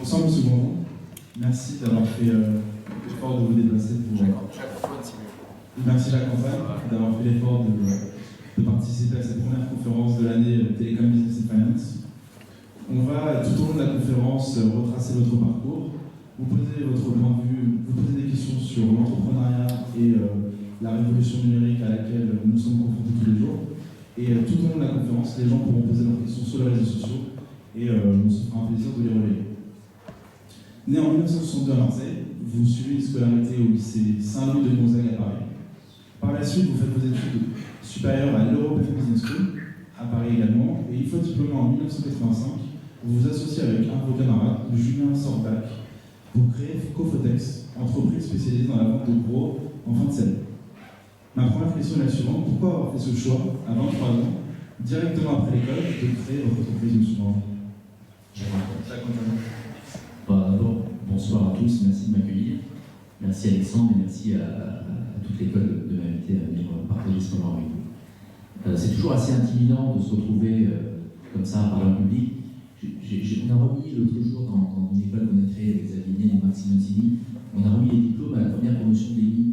Bonsoir Monsieur Grandon, merci d'avoir fait l'effort de vous déplacer pour... Merci Jacques-Antoine d'avoir fait l'effort de participer à cette première conférence de l'année Télécom Business and Finance. On va tout au long de la conférence retracer votre parcours, vous poser votre point de vue, vous poser des questions sur l'entrepreneuriat et la révolution numérique à laquelle nous sommes confrontés tous les jours. Et tout au long de la conférence, les gens pourront poser leurs questions sur les réseaux sociaux et on se fera un plaisir de les relayer. Né en 1962 à Marseille, vous suivez une scolarité au lycée Saint-Louis de Gonzague à Paris. Par la suite, vous faites vos études supérieures à l'European Business School, à Paris également, et une fois diplômé en 1985, vous vous associez avec un de vos camarades, Julien Sorbach, pour créer Cofotex, entreprise spécialisée dans la vente de gros en fin de scène. Ma première question est la suivante: pourquoi avoir fait ce choix, à 23 ans, directement après l'école, de créer votre entreprise de souvent? D'abord, bonsoir à tous, merci de m'accueillir. Merci Alexandre et merci à toute l'école de m'inviter à venir partager ce moment avec vous. C'est toujours assez intimidant de se retrouver comme ça à parler en public. On a remis l'autre jour dans une école qu'on a créée avec Xavier et Maxime Ottini, on a remis les diplômes à la première promotion de l'ENI.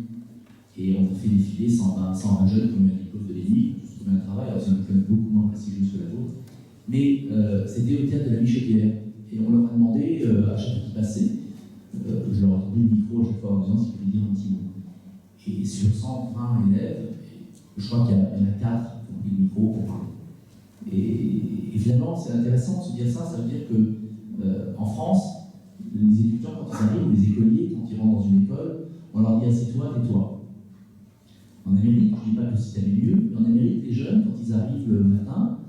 Et on a fait défiler 120 jeunes qui ont eu un diplôme de l'ENI, qui ont trouvé un travail, alors c'est une école beaucoup moins prestigieuse que la vôtre. Mais c'était au théâtre de la Michelière. Et on leur a demandé, à chaque fois qu'ils passaient, je leur ai tendu le micro à chaque fois en disant s'ils pouvaient dire un petit mot. Et sur 120 élèves, je crois qu'il y en a 4 qui ont pris le micro pour parler. Et finalement, c'est intéressant de se dire ça, ça veut dire que en France, les étudiants, quand ils arrivent, ou les écoliers, quand ils rentrent dans une école, on leur dit assieds-toi, tais-toi. En Amérique, je ne dis pas que le système est mieux, mais en Amérique, les jeunes, quand ils arrivent le matin,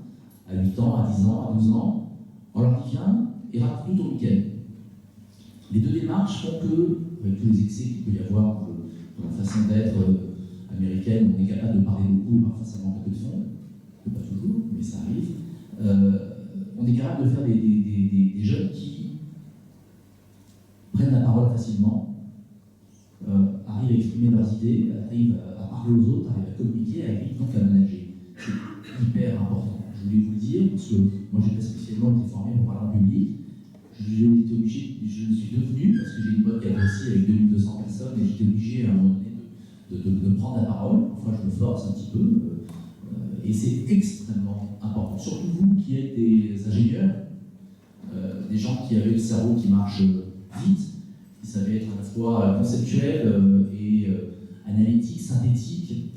à 8 ans, à 10 ans, à 12 ans, on leur dit viens et raconte tout ton week-end. Les deux démarches font que, avec tous les excès qu'il peut y avoir dans la façon d'être américaine, on est capable de parler beaucoup et parfois ça manque un peu de fond, pas toujours, mais ça arrive. On est capable de faire des jeunes qui prennent la parole facilement, arrivent à exprimer leurs idées, arrivent à parler aux autres, arrivent à communiquer, arrivent donc à manager. C'est hyper important. Je voulais vous le dire, parce que moi j'ai pas spécialement été formé pour parler en public. Je le suis devenu, parce que j'ai une boîte qui a grossi avec 2200 personnes, et j'étais obligé à un moment donné de prendre la parole. Enfin, je me force un petit peu. Et c'est extrêmement important. Surtout vous qui êtes des ingénieurs, des gens qui avaient le cerveau qui marche vite, qui savaient être à la fois conceptuel et analytique, synthétique.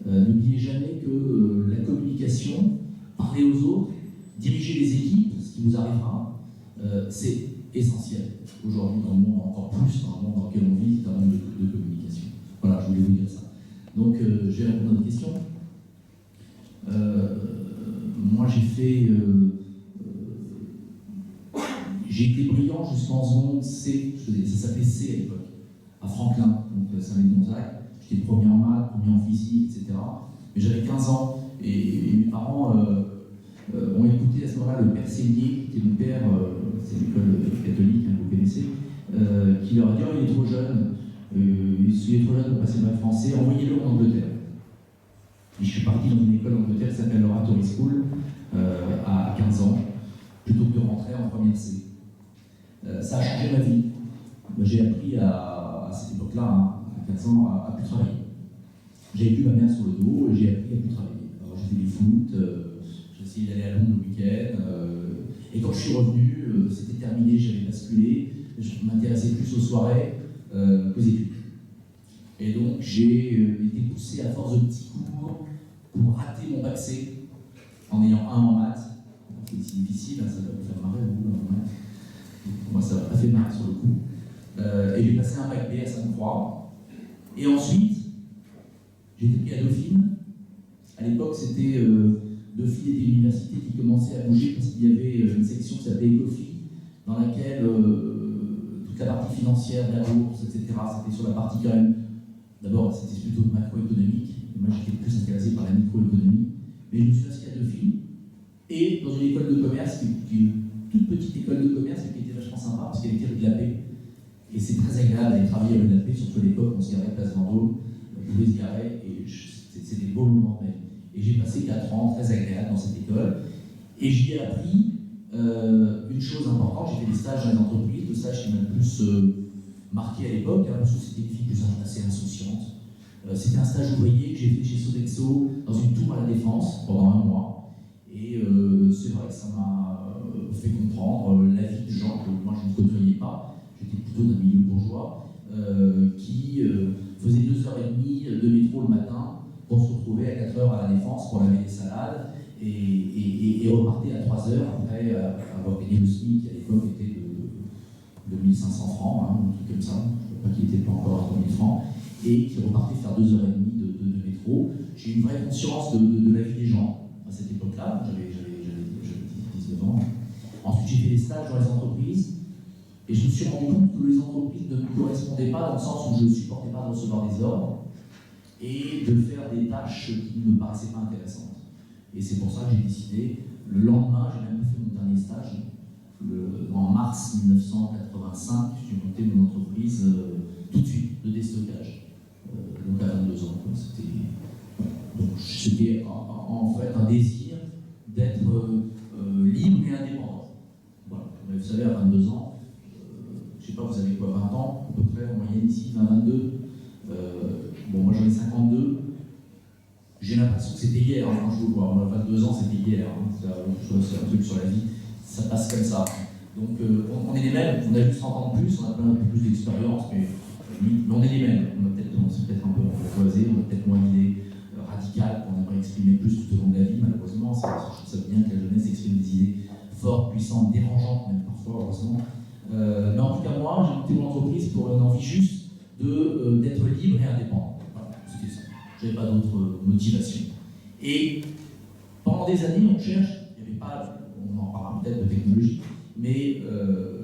N'oubliez jamais que la communication, parler aux autres, diriger les équipes, ce qui vous arrivera, c'est essentiel aujourd'hui dans le monde, encore plus dans le monde dans lequel on vit, dans le monde de communication. Voilà, je voulais vous dire ça. Donc, je vais répondre à votre question. Moi, j'ai été brillant jusqu'en seconde C, ça s'appelait C à l'époque, à Franklin, donc Saint-Louis-de-Gonzague. J'étais premier en maths, premier en physique, etc. Mais j'avais 15 ans et mes parents ont écouté à ce moment-là le père Seignier, qui était mon père, c'est l'école catholique, hein, vous connaissez, qui leur a dit oh, il est trop jeune, il est trop jeune pour passer le bac français, envoyez-le en Angleterre. Et je suis parti dans une école en Angleterre qui s'appelle l'Oratory School à 15 ans, plutôt que de rentrer en première C. Ça a changé ma vie. J'ai appris à cette époque-là, hein, à 15 ans, à plus travailler. J'ai eu ma mère sur le dos et j'ai appris à plus travailler. Alors j'ai fait du foot, j'ai essayé d'aller à Londres le week-end, et quand je suis revenu, c'était terminé, j'avais basculé, je m'intéressais plus aux soirées qu'aux études. Et donc j'ai été poussé à force de petits cours pour rater mon bac C en ayant 1 en maths. C'est difficile, hein, ça va vous faire marrer vous en maths. Moi ça m'a pas fait marrer sur le coup. Et j'ai passé un bac B à Sainte-Croix. Et ensuite, j'ai été pris à Dauphine. À l'époque, c'était Dauphine était une université qui commençait à bouger parce qu'il y avait une section qui s'appelait Ecofi, dans laquelle toute la partie financière, la bourse, etc., c'était sur la partie quand même. D'abord, c'était plutôt macroéconomique. Et moi, j'étais plus intéressé par la microéconomie. Mais je me suis inscrit à Dauphine. Et dans une école de commerce, qui est une toute petite école de commerce, mais qui était vachement sympa parce qu'elle était rue de la Paix. Et c'est très agréable d'aller travailler à rue de la Paix, surtout à l'époque, on se garait place Vendôme, on pouvait se garer, et c'était des beaux moments même. Et j'ai passé 4 ans très agréables dans cette école. Et j'y ai appris une chose importante, j'ai fait des stages dans les entreprises, stage qui m'a le plus marqué à l'époque, hein, parce que c'était une fille assez insouciante. C'était un stage ouvrier que j'ai fait chez Sodexo dans une tour à la Défense pendant 1 mois. Et c'est vrai que ça m'a fait comprendre la vie de gens que moi je ne côtoyais pas. J'étais plutôt d'un milieu bourgeois qui faisait 2h30 de métro le matin pour se retrouver à 4h à la Défense pour laver des salades et repartait à 3h après avoir gagné le SMIC qui à l'époque était de 1500 francs, hein, un truc comme ça. Je ne crois pas qu'il n'était pas encore à 3000 francs. Et qui repartait faire 2h30 de métro. J'ai eu une vraie conscience de la vie des gens à cette époque-là. J'avais 19 ans. Ensuite, j'ai fait des stages dans les entreprises et je me suis rendu compte que les entreprises ne me correspondaient pas dans le sens où je ne supportais pas de recevoir des ordres et de faire des tâches qui ne me paraissaient pas intéressantes. Et c'est pour ça que j'ai décidé, le lendemain, j'ai même fait mon dernier stage. En mars 1985, j'ai monté mon entreprise tout de suite de déstockage. Donc à 22 ans. C'était en fait un désir d'être libre et indépendant. Voilà. Mais vous savez, à 22 ans, je ne sais pas, vous avez quoi, 20 ans, à peu près, en moyenne ici, 22. Bon, moi j'en ai 52. J'ai l'impression que c'était hier, hein, quand je vous vois. Moi, 22 ans, c'était hier. Hein. C'est un truc sur la vie. Ça passe comme ça. Donc on est les mêmes, on a juste 30 ans de plus, on a un peu plus d'expérience, mais on est les mêmes. On s'est peut-être un peu empoisé, on a peut-être moins d'idées radicales qu'on aimerait exprimer plus tout au long de la vie. Malheureusement, je trouve ça bien que la jeunesse exprime des idées fortes, puissantes, dérangeantes, même parfois, heureusement. Mais en tout cas, moi, j'ai monté mon entreprise pour une envie juste d'être libre et indépendant. Voilà, c'était ça. Je n'avais pas d'autre motivation. Et pendant des années, on cherche, il n'y avait pas, on en parlera peut-être de technologie, mais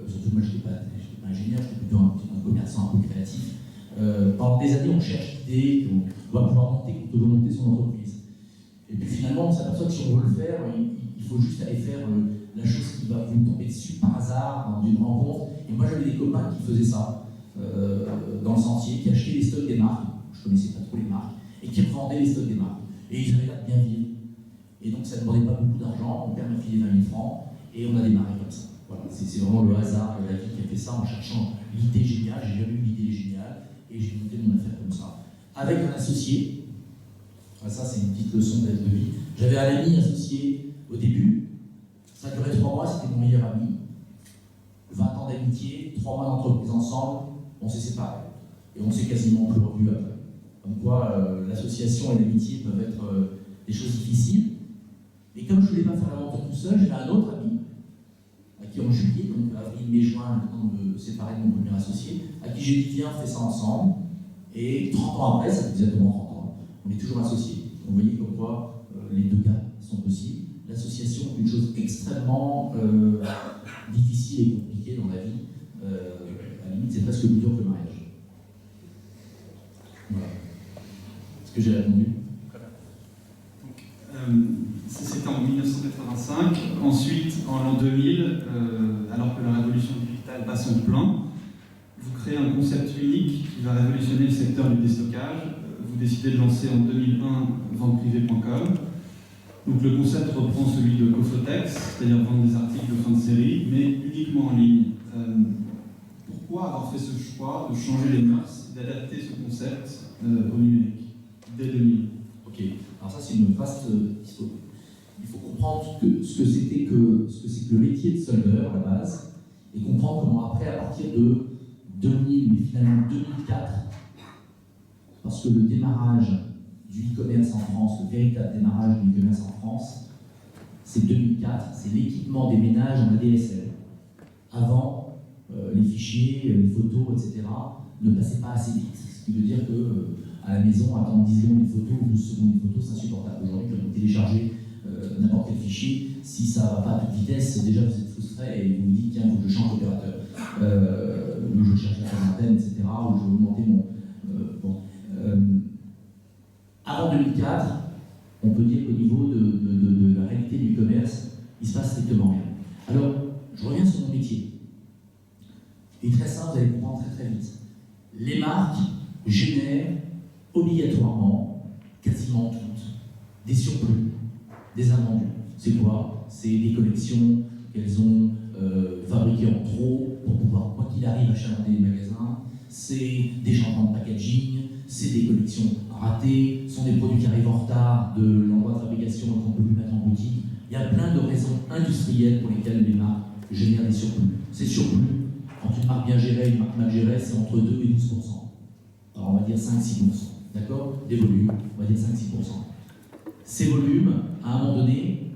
surtout moi, je n'étais pas ingénieur, j'étais plutôt un commerçant un peu créatif. Pendant des années, on cherche l'idée qu'on va pouvoir monter son entreprise. Et puis finalement, on s'aperçoit que si on veut le faire, il faut juste aller faire la chose qui va vous tomber dessus par hasard dans une rencontre. Et moi, j'avais des copains qui faisaient ça dans le sentier, qui achetaient les stocks des marques. Je ne connaissais pas trop les marques, et qui revendaient les stocks des marques. Et ils avaient l'air de bien vivre. Et donc, ça ne demandait pas beaucoup d'argent. Mon père m'a filé 20 000 francs, et on a démarré comme ça. Voilà, c'est vraiment le hasard de la vie qui a fait ça en cherchant l'idée géniale. J'ai jamais eu l'idée géniale. Et j'ai monté mon affaire comme ça. Avec un associé, ça c'est une petite leçon de vie. J'avais un ami associé au début, ça durait 3 mois, c'était mon meilleur ami. 20 ans d'amitié, 3 mois d'entreprise ensemble, on s'est séparés. Et on s'est quasiment plus revus après. Comme quoi, l'association et l'amitié peuvent être des choses difficiles. Et comme je ne voulais pas faire l'aventure tout seul, j'avais un autre ami, à qui en juillet, donc avril, mai, juin, le temps de me séparer de mon premier associé, à qui j'ai dit viens, on fait ça ensemble. Et 30 ans après, ça fait exactement 30 ans, on est toujours associés. Vous voyez comme quoi les deux cas sont possibles. L'association est une chose extrêmement difficile et compliquée dans la vie. À la limite, c'est presque plus dur que le mariage. Voilà. Est-ce que j'ai répondu? C'était en 1985. Ensuite, en l'an 2000, alors que la révolution digitale bat son plein, vous créez un concept unique qui va révolutionner le secteur du déstockage. Vous décidez de lancer en 2001 venteprivée.com. Donc le concept reprend celui de Cofotex, c'est-à-dire vendre des articles de fin de série, mais uniquement en ligne. Pourquoi avoir fait ce choix de changer les mœurs, d'adapter ce concept au numérique dès 2000? Ok, alors ça c'est une vaste histoire. Il faut comprendre ce que c'est que le métier de soldeur à la base, et comprendre comment après, à partir de 2000, mais finalement 2004, parce que le démarrage du e-commerce en France, le véritable démarrage du e-commerce en France, c'est 2004, c'est l'équipement des ménages en ADSL. Avant, les fichiers, les photos, etc., ne passaient pas assez vite. Ce qui veut dire qu'à la maison, attendre 10 secondes une photo ou 12 secondes une photo, c'est insupportable. Aujourd'hui, quand vous téléchargez n'importe quel fichier, si ça ne va pas à toute vitesse, déjà vous êtes frustré et vous vous dites tiens, il faut que je change d'opérateur. Ou je cherche la quarantaine, etc., ou je vais augmenter mon... Avant 2004, on peut dire qu'au niveau de la réalité du commerce, il se passe strictement rien. Alors, je reviens sur mon métier. Et très simple, vous allez comprendre très très vite. Les marques génèrent obligatoirement, quasiment toutes, des surplus, des invendus. C'est quoi? C'est des collections qu'elles ont fabriquées en trop pour pouvoir, quoi qu'il achalandés des magasins, c'est des changements de packaging, c'est des collections ratées, ce sont des produits qui arrivent en retard de l'endroit de fabrication et qu'on ne peut plus mettre en boutique. Il y a plein de raisons industrielles pour lesquelles les marques génèrent des surplus. Ces surplus, entre une marque bien gérée et une marque mal gérée, c'est entre 2 et 12%. Alors on va dire 5-6%. D'accord? Des volumes, on va dire 5-6%. Ces volumes, à un moment donné,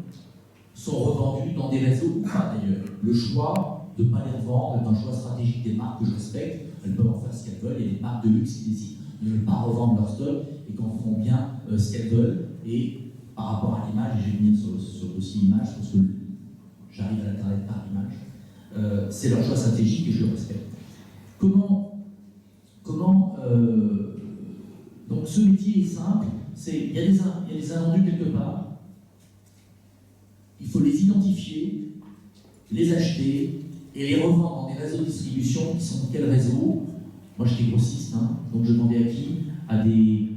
sont revendus dans des réseaux, enfin d'ailleurs. Le choix de ne pas les revendre est un choix stratégique des marques que je respecte. Elles peuvent en faire ce qu'elles veulent. Il y a des marques de luxe qui décident de ne pas revendre leur stock et qu'en font bien ce qu'elles veulent. Et par rapport à l'image, et je vais venir sur aussi l'image, parce que j'arrive à l'internet par l'image, c'est leur choix stratégique et je le respecte. Donc ce métier est simple, il y a des invendus quelque part, il faut les identifier, les acheter et les revendre dans des réseaux de distribution qui sont quels réseaux? Moi j'étais grossiste, donc je vendais à qui? À des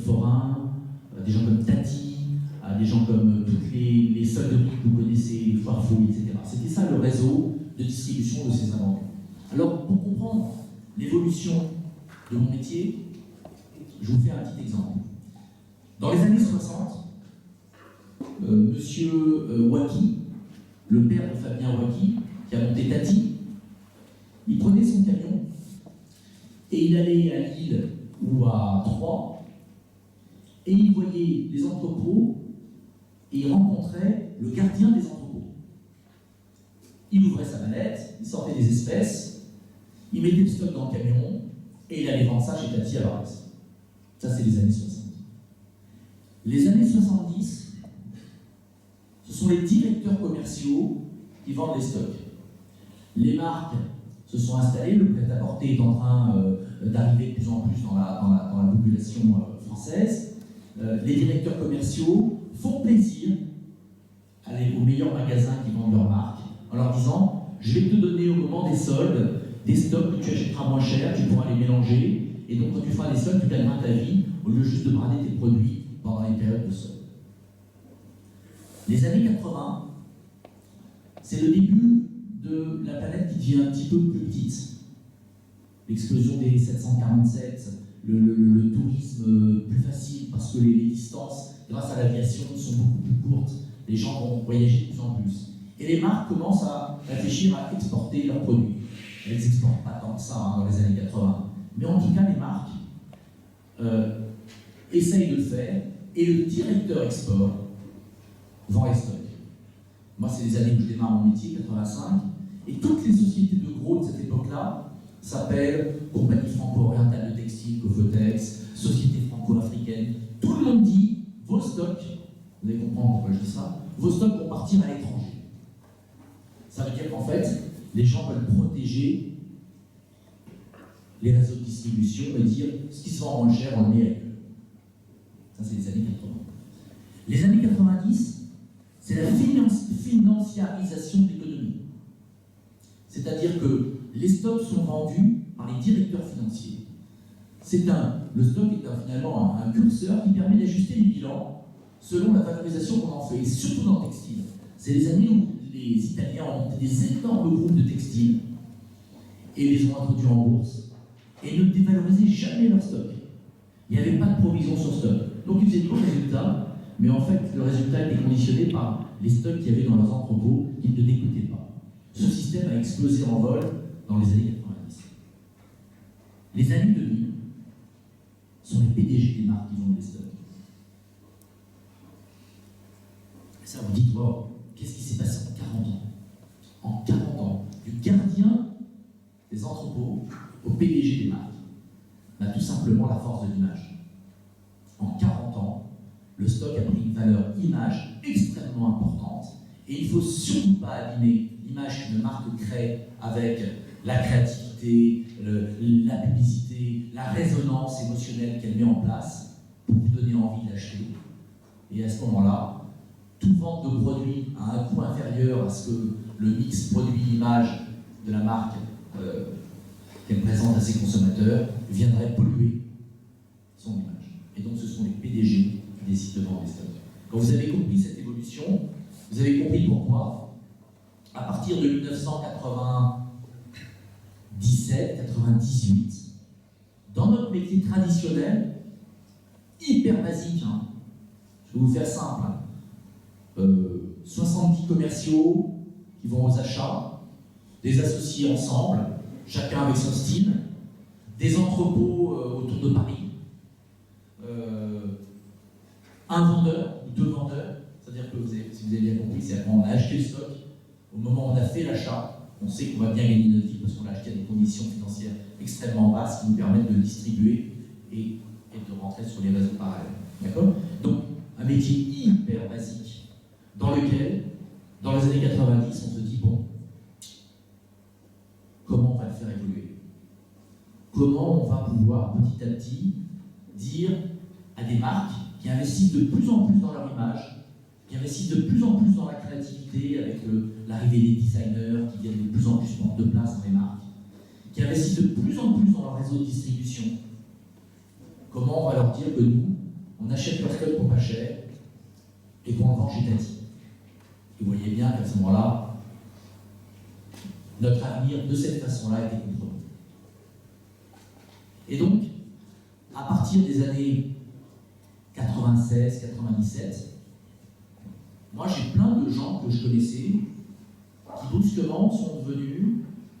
forains, à des gens comme Tati, à des gens comme toutes les soldes de prix que vous connaissez, les foires fouilles, etc. C'était ça le réseau de distribution de ces invendus. Alors pour comprendre l'évolution de mon métier, je vous fais un petit exemple. Dans les années 60, monsieur Wacky, le père de Fabien Wacky, qui a monté Tati, il prenait son camion et il allait à Lille ou à Troyes et il voyait les entrepôts et il rencontrait le gardien des entrepôts. Il ouvrait sa mallette, il sortait des espèces, il mettait le stock dans le camion et il allait vendre ça chez Tati à Varese. Ça, c'est les années 60. Les années 70, ce sont les directeurs commerciaux qui vendent les stocks. Les marques se sont installées, le prêt-à-porter est en train d'arriver de plus en plus dans la population française. Les directeurs commerciaux font plaisir aux meilleurs magasins qui vendent leurs marques en leur disant « Je vais te donner au moment des soldes des stocks que tu achèteras moins cher, tu pourras les mélanger. Et donc, quand tu feras des soldes, tu gagneras ta vie au lieu juste de brader tes produits pendant les périodes de soldes. » Les années 80, c'est le début de la planète qui devient un petit peu plus petite. L'explosion des 747, le tourisme plus facile parce que les distances, grâce à l'aviation, sont beaucoup plus courtes. Les gens vont voyager de plus en plus. Et les marques commencent à réfléchir à exporter leurs produits. Elles n'exportent pas tant que ça dans les années 80. Mais en tout cas, les marques essayent de le faire et le directeur export vend les stocks. Moi, c'est les années où je démarre mon métier, 85, et toutes les sociétés de gros de cette époque-là s'appellent Compagnie Franco-Orientale de Textile, Cofotex, Société Franco-Africaine. Tout le monde dit vos stocks, vous allez comprendre pourquoi je dis ça, vos stocks vont partir à l'étranger. Ça veut dire qu'en fait, les gens veulent protéger les réseaux de distribution et dire ce qui se vend moins cher, on le met ailleurs. Ça, c'est les années 80. Les années 90, c'est la financiarisation de l'économie. C'est-à-dire que les stocks sont vendus par les directeurs financiers. Le stock est finalement un curseur qui permet d'ajuster les bilans selon la valorisation qu'on en fait, et surtout dans le textile. C'est les années où les Italiens ont monté des énormes groupes de textiles et les ont introduits en bourse et ne dévalorisaient jamais leur stock. Il n'y avait pas de provision sur stock. Donc ils faisaient tout le résultat, mais en fait le résultat était conditionné par les stocks qu'il y avait dans leurs entrepôts qui ne décoûtaient pas. Ce système a explosé en vol dans les années 90. Les années 2000 sont les PDG des marques qui vendent des stocks. Et ça, vous dites, wow, qu'est-ce qui s'est passé en 40 ans? En 40 ans, du gardien des entrepôts au PDG des marques, tout simplement la force de l'image. En 40 ans, le stock a pris une valeur image extrêmement importante et il ne faut surtout pas abîmer l'image qu'une marque crée avec la créativité, la publicité, la résonance émotionnelle qu'elle met en place pour vous donner envie d'acheter. Et à ce moment-là, toute vente de produits à un coût inférieur à ce que le mix produit-image de la marque qu'elle présente à ses consommateurs viendrait polluer son image. Et donc ce sont les PDG qui décident de vendre des stocks. Quand vous avez compris cette évolution, vous avez compris pourquoi, à partir de 1997, 98, dans notre métier traditionnel, hyper basique, hein. Je vais vous faire simple, hein. 70 commerciaux qui vont aux achats, des associés ensemble, chacun avec son style, des entrepôts autour de Paris, un vendeur ou 2 vendeurs, c'est-à-dire que si vous avez bien compris, c'est quand on a acheté le stock, au moment où on a fait l'achat, on sait qu'on va bien gagner notre vie parce qu'on l'a acheté à des conditions financières extrêmement basses qui nous permettent de le distribuer et de rentrer sur les réseaux parallèles. D'accord? Donc, un métier hyper basique dans lequel, dans les années 90, on se dit, bon, comment on va le faire évoluer? Comment on va pouvoir petit à petit dire à des marques qui investissent de plus en plus dans leur image, qui investissent de plus en plus dans la créativité avec l'arrivée des designers qui viennent de plus en plus prendre de place dans les marques, qui investissent de plus en plus dans leur réseau de distribution. Comment on va leur dire que nous, on achète leur stock pour pas cher et qu'on le vend chez Tati? Et vous voyez bien qu'à ce moment-là, notre avenir de cette façon-là était compromis. Et donc, à partir des années 96, 97, moi j'ai plein de gens que je connaissais qui brusquement sont devenus,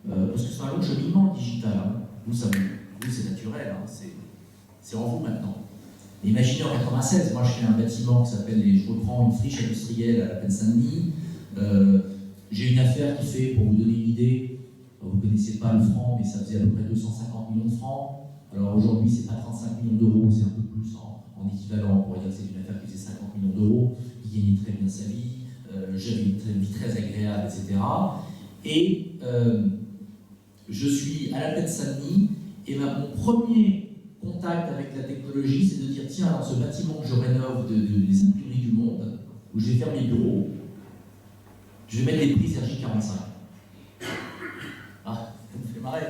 parce que c'est un long cheminement digital, hein. Vous c'est naturel, hein. C'est en vous maintenant. Mais imaginez en 96, moi je fais un bâtiment qui s'appelle, je reprends une friche industrielle à la Plaine-Saint-Denis, j'ai une affaire qui fait, pour vous donner une idée, vous ne connaissez pas le franc, mais ça faisait à peu près 250 millions de francs. Alors aujourd'hui, c'est pas 35 millions d'euros, c'est un peu plus en équivalent. On pourrait dire que c'est une affaire qui faisait 50 millions d'euros, qui gagnait très bien sa vie, j'avais une vie très agréable, etc. Et je suis à la Plaine-Saint-Denis, et mon premier contact avec la technologie, c'est de dire, tiens, dans ce bâtiment que je rénove des imprimeries du monde, où je vais faire mes bureaux, je vais mettre des prises RJ45. Ah, ça me fait marrer.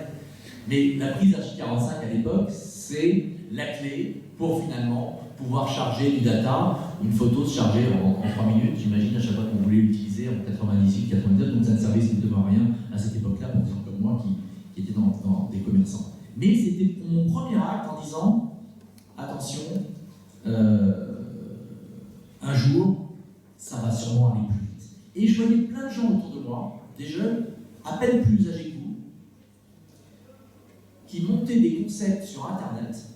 Mais la prise RJ45 à l'époque, c'est la clé pour finalement pouvoir charger du data, une photo se charger en 3 minutes, j'imagine, à chaque fois qu'on voulait l'utiliser en 98, 99, donc ça ne servait strictement à rien à cette époque-là pour des gens comme moi qui étaient dans des commerçants. Mais c'était mon premier acte en disant, attention, un jour, ça va sûrement aller plus vite. Et je voyais plein de gens autour de moi, des jeunes, à peine plus âgés que vous, qui montaient des concepts sur Internet.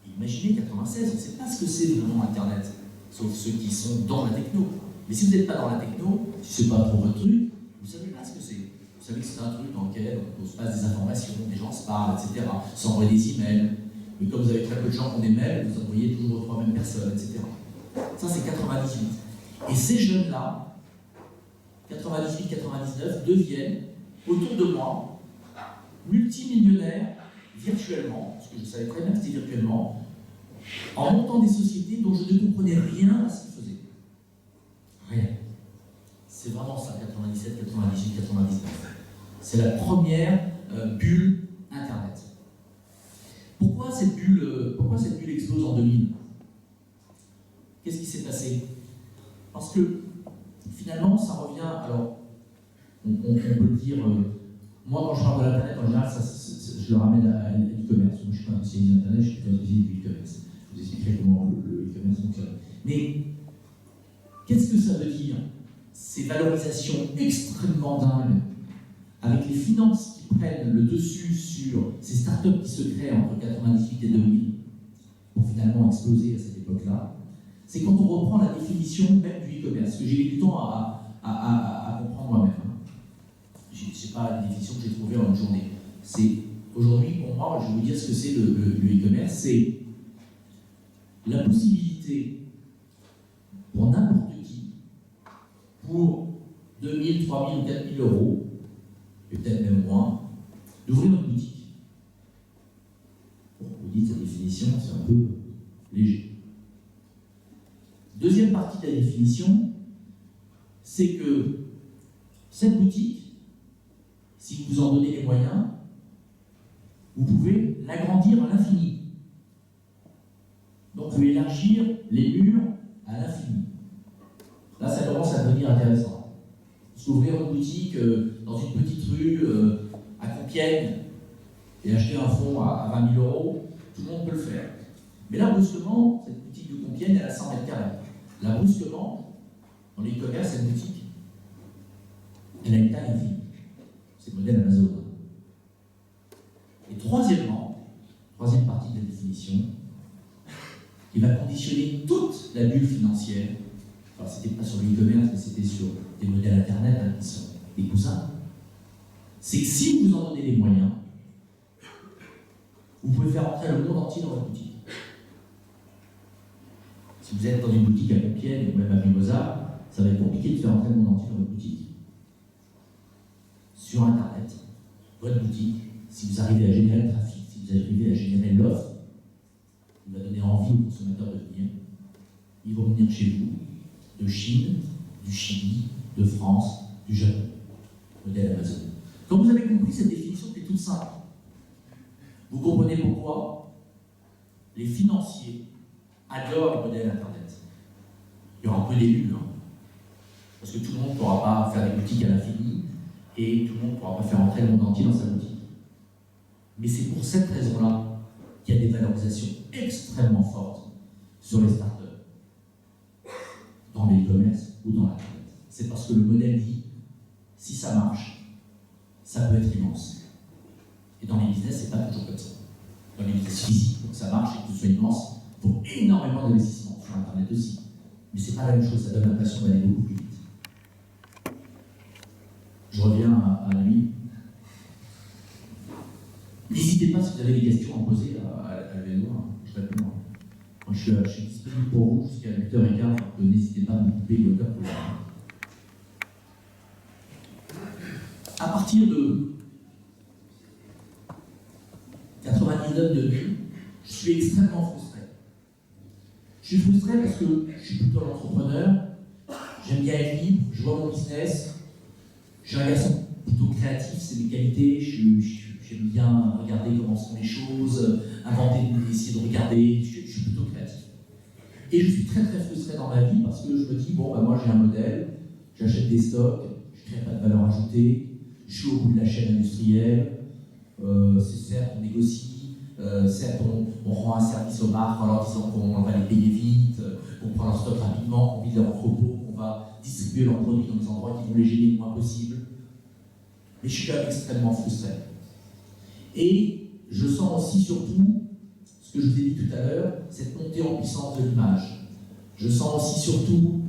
Et imaginez 96, on ne sait pas ce que c'est vraiment Internet, sauf ceux qui sont dans la techno. Mais si vous n'êtes pas dans la techno, si ce n'est pas trop votre truc, vous ne savez pas ce que c'est. Vous savez que c'est un truc dans lequel on se passe des informations, des gens se parlent, etc. S'envoient des emails. Mais comme vous avez très peu de gens qui ont des mails, vous envoyez toujours aux 3 mêmes personnes, etc. Ça, c'est 98. Et ces jeunes-là, 98-99, deviennent, autour de moi, multimillionnaires virtuellement, parce que je savais très bien que c'était virtuellement, en montant des sociétés dont je ne comprenais rien à ce qu'ils faisaient. Rien. C'est vraiment ça, 97, 98, 99. C'est la première bulle Internet. Pourquoi cette bulle explose en 2000? Qu'est-ce qui s'est passé? Parce que finalement, ça revient, alors, on peut le dire, moi quand je parle de l'Internet, en général, je le ramène à l'e-commerce. Moi je ne suis pas un spécialiste d'Internet, je suis plutôt un spécialiste du e-commerce. Je vous expliquerai comment le e-commerce fonctionne. Mais qu'est-ce que ça veut dire? Ces valorisations extrêmement dingues, avec les finances qui prennent le dessus sur ces startups qui se créent entre 98 et 2000, pour finalement exploser à cette époque-là, c'est quand on reprend la définition même du e-commerce, que j'ai eu du temps à comprendre moi-même. Ce n'est pas la définition que j'ai trouvée en une journée. C'est aujourd'hui, pour moi, je vais vous dire ce que c'est le e-commerce, c'est la possibilité pour n'importe qui, pour 2000, 3000 ou 4000 euros, et peut-être même moins, d'ouvrir une boutique. Bon, vous dites sa définition, c'est un peu léger. Deuxième partie de la définition, c'est que cette boutique, si vous en donnez les moyens, vous pouvez l'agrandir à l'infini. Donc vous pouvez élargir les murs à l'infini. Là, ça commence à devenir intéressant. Parce qu'ouvrir une boutique dans une petite rue à Compiègne, et acheter un fonds à 20 000 euros, tout le monde peut le faire. Mais là, brusquement, cette boutique de Compiègne, elle a 100 mètres carrés. Là, brusquement, dans les commerces, cette boutique, elle a une taille infinie. C'est le modèle Amazon. Et troisièmement, troisième partie de la définition, il va conditionner toute la bulle financière. Alors, c'était pas sur le e-commerce, mais c'était sur des modèles Internet qui sont des cousins. C'est que si vous en donnez les moyens, vous pouvez faire entrer le monde entier dans votre boutique. Si vous êtes dans une boutique à Compiègne ou même à Mimosas, ça va être compliqué de faire entrer le monde entier dans votre boutique. Sur Internet, votre boutique, si vous arrivez à générer le trafic, si vous arrivez à générer l'offre, il va donner envie aux consommateurs de venir. Ils vont venir chez vous, de Chine, du Chili, de France, du Japon, modèle Amazon. Quand vous avez compris cette définition qui est toute simple, vous comprenez pourquoi les financiers adorent le modèle Internet. Il y aura un peu d'élus, parce que tout le monde ne pourra pas faire des boutiques à l'infini et tout le monde ne pourra pas faire entrer le monde entier dans sa boutique. Mais c'est pour cette raison-là qu'il y a des valorisations extrêmement fortes sur les startups, dans les e-commerce ou dans l'Internet. C'est parce que le modèle dit, si ça marche, ça peut être immense. Et dans les business, c'est pas toujours comme ça. Dans les business physiques, pour que ça marche et que ce soit immense, il faut énormément d'investissement, sur Internet aussi. Mais c'est pas la même chose, ça donne l'impression d'aller beaucoup plus vite. Je reviens à lui. N'hésitez pas, si vous avez des questions à me poser, à lever le doigt, je réponds. Moi, je suis disponible pour vous jusqu'à 8h15, donc n'hésitez pas à me couper le cœur pour ça. À partir de 99-2000, je suis extrêmement frustré. Je suis frustré parce que je suis plutôt un entrepreneur, j'aime bien être libre, je vois mon business, je suis un garçon plutôt créatif, c'est mes qualités, j'aime bien regarder comment sont les choses, inventer, essayer de regarder, je suis plutôt créatif. Et je suis très très frustré dans ma vie parce que je me dis, bon, moi j'ai un modèle, j'achète des stocks, je ne crée pas de valeur ajoutée, je suis au bout de la chaîne industrielle, c'est certes on négocie, certes on rend un service aux marques en leur disant qu'on va les payer vite, qu'on prend leur stock rapidement, qu'on vide leur entrepôt, qu'on va distribuer leurs produits dans des endroits qui vont les gêner le moins possible. Mais je suis quand même extrêmement frustré. Et je sens aussi surtout, ce que je vous ai dit tout à l'heure, cette montée en puissance de l'image. Je sens aussi surtout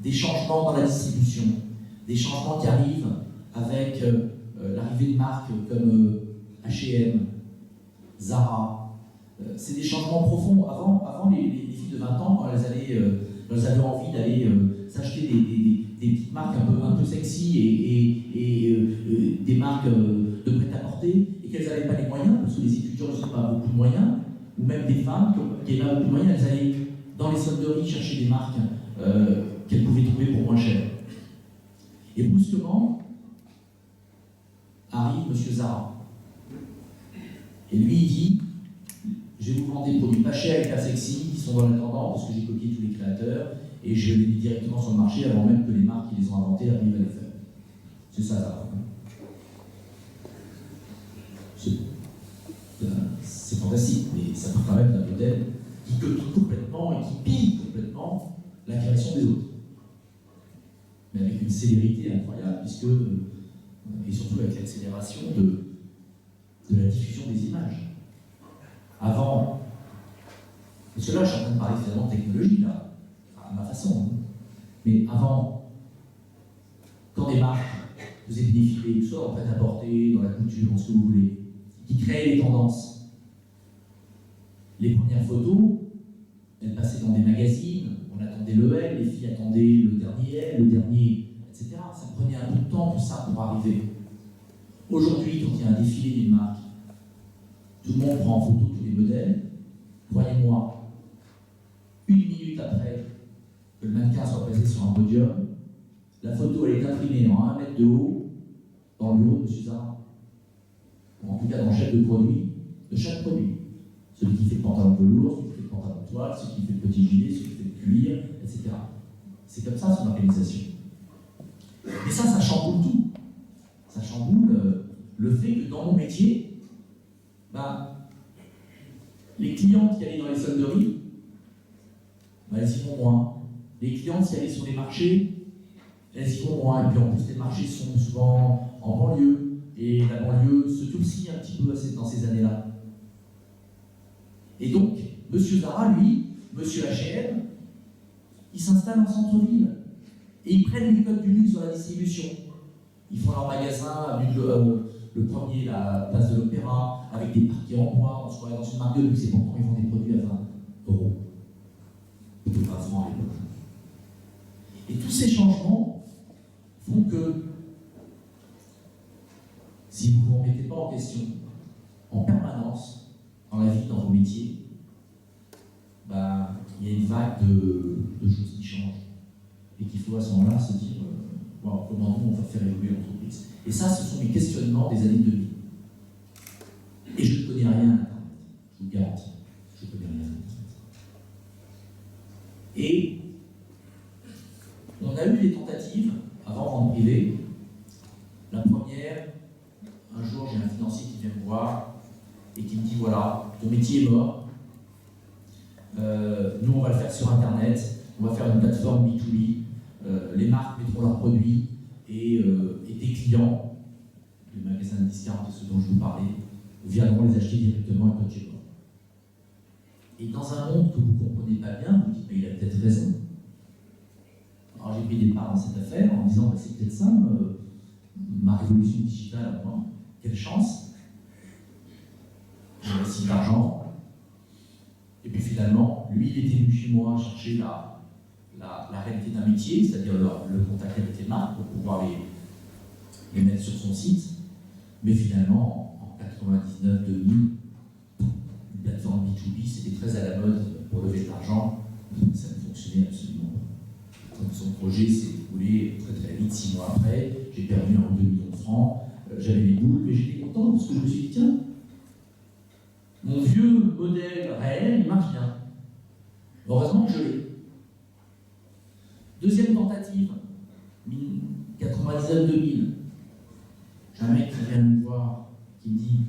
des changements dans la distribution, des changements qui arrivent avec l'arrivée de marques comme H&M, Zara. C'est des changements profonds. Avant les filles de 20 ans, quand elles avaient envie d'aller s'acheter des petites marques un peu sexy et des marques de prêt-à-porter, et qu'elles n'avaient pas les moyens, parce que les étudiants n'ont pas beaucoup de moyens, ou même des femmes qui n'avaient pas beaucoup de moyens, elles allaient dans les solderies chercher des marques qu'elles pouvaient trouver pour moins cher. Et brusquement, arrive M. Zara. Et lui, il dit, je vais vous vendre des produits pas chers et pas sexy, qui sont dans la tendance, parce que j'ai copié tous les créateurs, et je les mets directement sur le marché avant même que les marques qui les ont inventés arrivent à les faire. C'est ça, Zara. C'est fantastique, mais ça peut quand même être un modèle qui copie complètement et qui pille complètement la création des autres. Mais avec une célérité incroyable, puisque, et surtout avec l'accélération de la diffusion des images. Avant, parce que là je suis en train de parler finalement de technologie, là, à ma façon, mais avant, quand des marques faisaient des défilés, soit en prêt-à-porter, dans la couture, dans ce que vous voulez, qui créaient les tendances, les premières photos, elles passaient dans des magazines, on attendait le L, les filles attendaient le dernier L, le dernier, etc. Ça prenait un peu de temps tout ça pour arriver. Aujourd'hui, quand il y a un défilé d'une marque, tout le monde prend en photo tous les modèles. Croyez-moi, une minute après que le mannequin soit placé sur un podium, la photo elle est imprimée en 1 mètre de haut dans le bureau de M. Zara. Ou en tout cas dans le chef de produit de chaque produit. Celui qui fait le pantalon velours, celui qui fait le pantalon de toile, celui qui fait le petit gilet, celui qui fait le cuir, etc. C'est comme ça son organisation. Et ça chamboule tout. Ça chamboule le fait que dans mon métier, les clients qui allaient dans les solderies, elles y vont moins. Les clients qui allaient sur les marchés, elles y vont moins. Et puis en plus, les marchés sont souvent en banlieue. Et la banlieue se durcit un petit peu dans ces années-là. Et donc, Monsieur Zara, lui, Monsieur H&M, ils s'installent en centre-ville. Et ils prennent les codes du luxe dans la distribution. Ils font leur magasin, le premier, la place de l'Opéra, avec des parquets en bois, on se croirait dans une marque de luxe, et pourtant ils vendent des produits à 20 €. Plutôt 20 francs à l'époque. Et tous ces changements font que, si vous ne vous remettez pas en question, en permanence, dans la vie, dans vos métiers, il y a une vague de choses qui changent. Et qu'il faut à ce moment-là se dire comment nous on va faire évoluer l'entreprise. Et ça, ce sont mes questionnements des années 2000. Et je ne connais rien à Internet. Je vous garantis. Je ne connais rien à Internet. Et on a eu des tentatives avant vente privée. La première, un jour j'ai un financier qui vient me voir et qui me dit voilà, ton métier est mort. Nous on va le faire sur Internet. On va faire une plateforme B2B. Les marques mettront leurs produits et tes clients, le magasin de discount, ce dont je vous parlais, viendront les acheter directement à côté de moi. Et dans un monde que vous ne comprenez pas bien, vous dites mais il a peut-être raison. Alors j'ai pris des parts dans cette affaire en me disant c'est peut-être ça, ma révolution digitale, moi, quelle chance. J'ai investi de l'argent. Et puis finalement, lui il était venu chez moi chercher la réalité d'un métier, c'est-à-dire le contact avec les marques pour pouvoir les mettre sur son site. Mais finalement, en 99-2000, une plateforme B2B, c'était très à la mode pour lever de l'argent. Ça ne fonctionnait absolument pas. Donc son projet s'est écoulé très très vite, 6 mois après. J'ai perdu 1 ou 2 millions de francs. J'avais les boules, mais j'étais content parce que je me suis dit, tiens, mon vieux modèle réel, il marche bien. Heureusement que je l'ai. Deuxième tentative, 99-2000. J'ai un mec qui vient me voir, qui me dit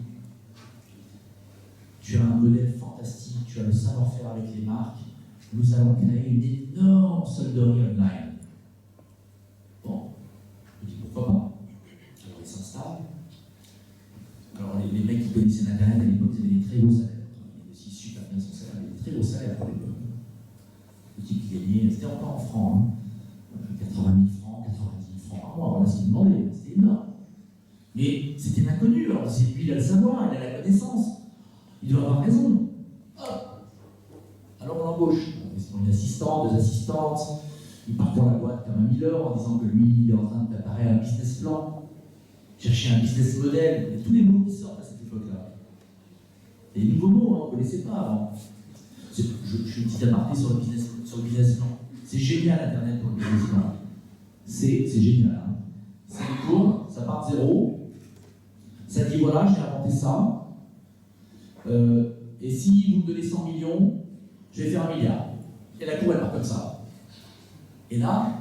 tu as un modèle fantastique, tu as le savoir-faire avec les marques, nous allons créer une énorme solderie online. Bon, je dis pourquoi pas. Alors il s'installe. Alors les mecs qui connaissaient l'Internet à l'époque, ils avaient des très beaux salaires. Il aussi super bien son salaire, il avait des très beaux salaires pour l'époque. Le type qui gagnait, c'était encore en francs, hein. 80 000 francs, 90 000 francs par mois, voilà ce qu'il demandait, c'était énorme. Mais c'était l'inconnu, alors c'est lui, il a le savoir, il a la connaissance, il doit avoir raison. Hop. Alors on l'embauche, on une assistante, 2 assistantes, il parcourt la boîte comme un Miller en disant que lui, il est en train de préparer un business plan, chercher un business model, il y a tous les mots qui sortent à cette époque-là. Et les nouveaux mots, on ne connaissait pas avant. Je fais une petite aparté sur le business plan. C'est génial Internet pour le business plan. C'est génial. Hein. Ça tourne, ça part de zéro. Ça dit voilà, j'ai inventé ça. Et si vous me donnez 100 millions, je vais faire 1 milliard. Et la cour elle part comme ça. Et là,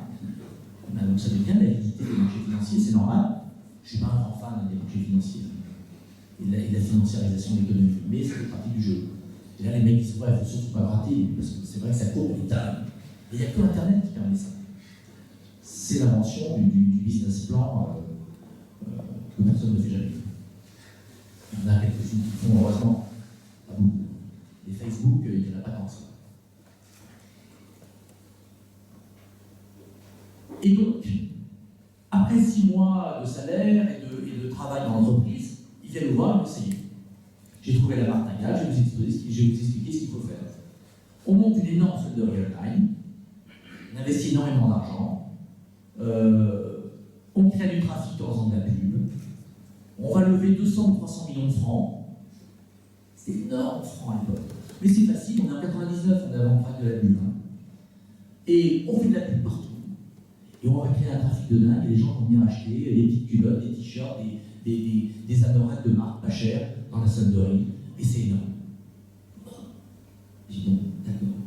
vous savez bien, la liquidité des marchés financiers, c'est normal. Je ne suis pas un grand fan des marchés financiers et de la financiarisation de l'économie, mais ça fait partie du jeu. Et là, les mecs disent ouais, il ne faut surtout pas gratter, parce que c'est vrai que ça court, mais il n'y a que Internet qui permet ça. C'est l'invention du business plan que personne ne fait jamais. Il y en a quelques-unes qui font heureusement, pas beaucoup. Et Facebook, il n'y en a pas tant que ça. Et donc, après 6 mois de salaire et de travail dans l'entreprise, ils viennent nous voir et nous essayer. J'ai trouvé la martingale, je vais vous expliquer ce qu'il faut faire. On monte une énorme solderie online, on investit énormément d'argent, on crée du trafic en faisant de la pub, on va lever 200 ou 300 millions de francs. C'est énorme, francs à l'époque. Mais c'est facile, on est en 99, on est avant de la pub. Hein. Et on fait de la pub partout. Et on va créer un trafic de dingue et les gens vont venir acheter des petites culottes, des t-shirts, des anorettes de marque pas chères dans la solderie. Et c'est énorme. Je dis bon, d'accord.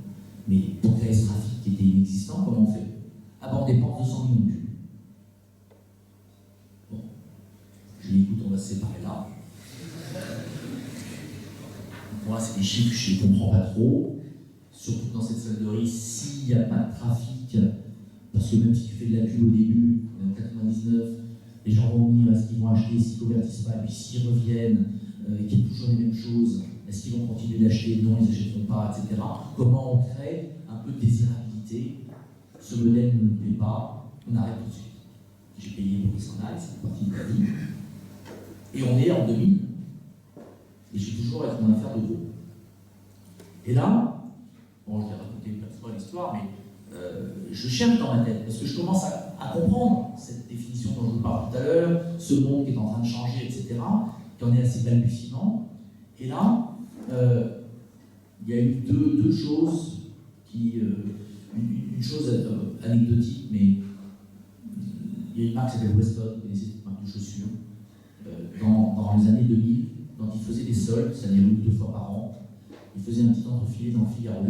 Mais pour créer ce trafic qui était inexistant, comment on fait? Ah ben on dépense 200 millions de pubs. Bon. Je lui dis écoute, on va se séparer là. moi, c'est des chiffres que je ne comprends pas trop, surtout dans cette solderie, s'il n'y a pas de trafic, parce que même si tu fais de la pub au début, en 99, les gens vont venir, est-ce qu'ils vont acheter, s'ils ne convertissent pas, et puis s'ils reviennent, qu'il y ait toujours les mêmes choses, est-ce qu'ils vont continuer d'acheter? Non, ils n'achèteront pas, etc. Comment on crée un peu de désirabilité? Ce modèle ne nous plaît pas, on arrête tout de suite. J'ai payé pour qu'il s'en aille, c'est une partie de la vie. Et on est en 2000. Et j'ai toujours avec mon affaire de gros. Et là, bon, je vais raconter plein de fois l'histoire, mais je cherche dans ma tête, parce que je commence à comprendre cette définition dont je vous parle tout à l'heure, ce monde qui est en train de changer, etc., qui en est assez balbutiement. Et là, il y a eu deux choses qui. Une chose anecdotique, mais il y a une marque qui s'appelle Weston, vous connaissez cette marque de chaussures, dans les années 2000, quand ils faisaient des soldes, c'est-à-dire 1 ou 2 fois par an, ils faisaient un petit entrefilet dans le Figaro,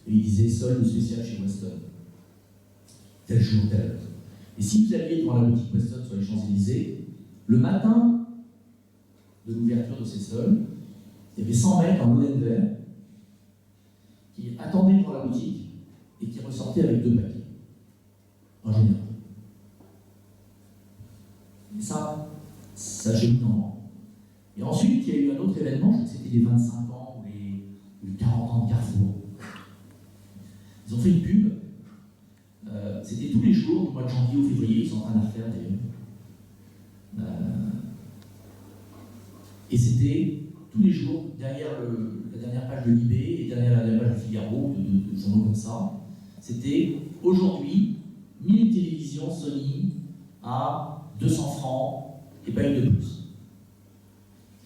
et ils disaient solde spécial chez Weston. Tel jour, telle heure. Et si vous alliez devant la boutique Weston sur les Champs-Élysées, le matin de l'ouverture de ces soldes, il y avait 100 mecs en modèle vert qui attendaient devant la boutique et qui ressortaient avec 2 paquets. En général. Et ça j'ai mis dans moi. Et ensuite, il y a eu un autre événement, je crois que c'était les 25 ans ou les 40 ans de Carrefour. Ils ont fait une pub. C'était tous les jours, du mois de janvier au février, ils sont en train de la faire d'ailleurs. Et c'était tous les jours, derrière la dernière page de l'IB et derrière la dernière page du Figaro, de journaux comme ça, c'était aujourd'hui 1000 télévisions Sony à 200 francs et pas une de plus.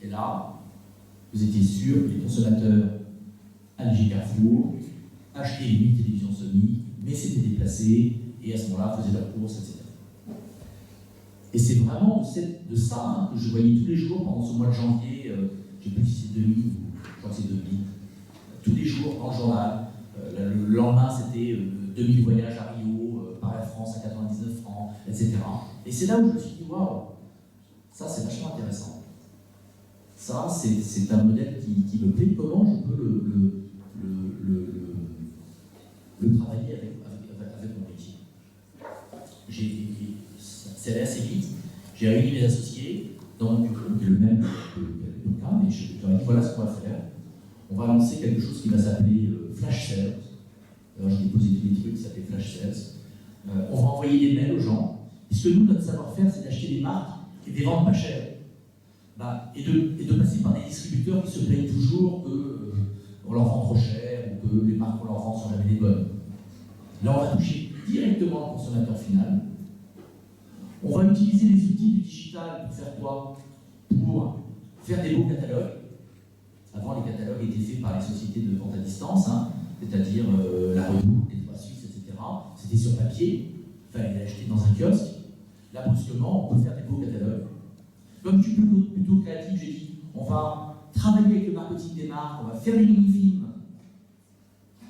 Et là, vous étiez sûr que les consommateurs allaient chez Carrefour, achetaient 1000 télévisions Sony, mais s'étaient déplacés et à ce moment-là faisaient leurs courses, etc. Et c'est vraiment de ça que je voyais tous les jours pendant ce mois de janvier, je ne sais plus si c'est 2000, je crois que c'est 2000, tous les jours dans le journal. Le lendemain, c'était 2000 voyages à Rio, par Air France à 99 francs, etc. Et c'est là où je me suis dit, waouh, ça c'est vachement intéressant. Ça, c'est un modèle qui me plaît. Comment je peux le travailler avec mon métier? C'est allé assez vite. J'ai réuni mes associés dans mon bureau, qui est le même que le cas, mais je leur ai dit voilà ce qu'on va faire. On va lancer quelque chose qui va s'appeler Flash Sales. Alors j'ai déposé tous les trucs qui s'appellent Flash Sales. On va envoyer des mails aux gens, puisque nous, notre savoir-faire, c'est d'acheter des marques et de les vendre pas cher. Et de passer par des distributeurs qui se plaignent toujours qu'on leur vend trop cher ou que les marques qu'on leur vend ne sont jamais les bonnes. Là, on va toucher directement le consommateur final. On va utiliser les outils du digital pour faire quoi? Pour faire des beaux catalogues. Avant, les catalogues étaient faits par les sociétés de vente à distance, c'est-à-dire la Redoute, les 3 Suisses, etc. C'était sur papier, il fallait l'acheter dans un kiosque. Là, brusquement, on peut faire des beaux catalogues. Comme je suis plutôt créatif, j'ai dit, on va travailler avec le marketing des marques, on va faire des mini-films.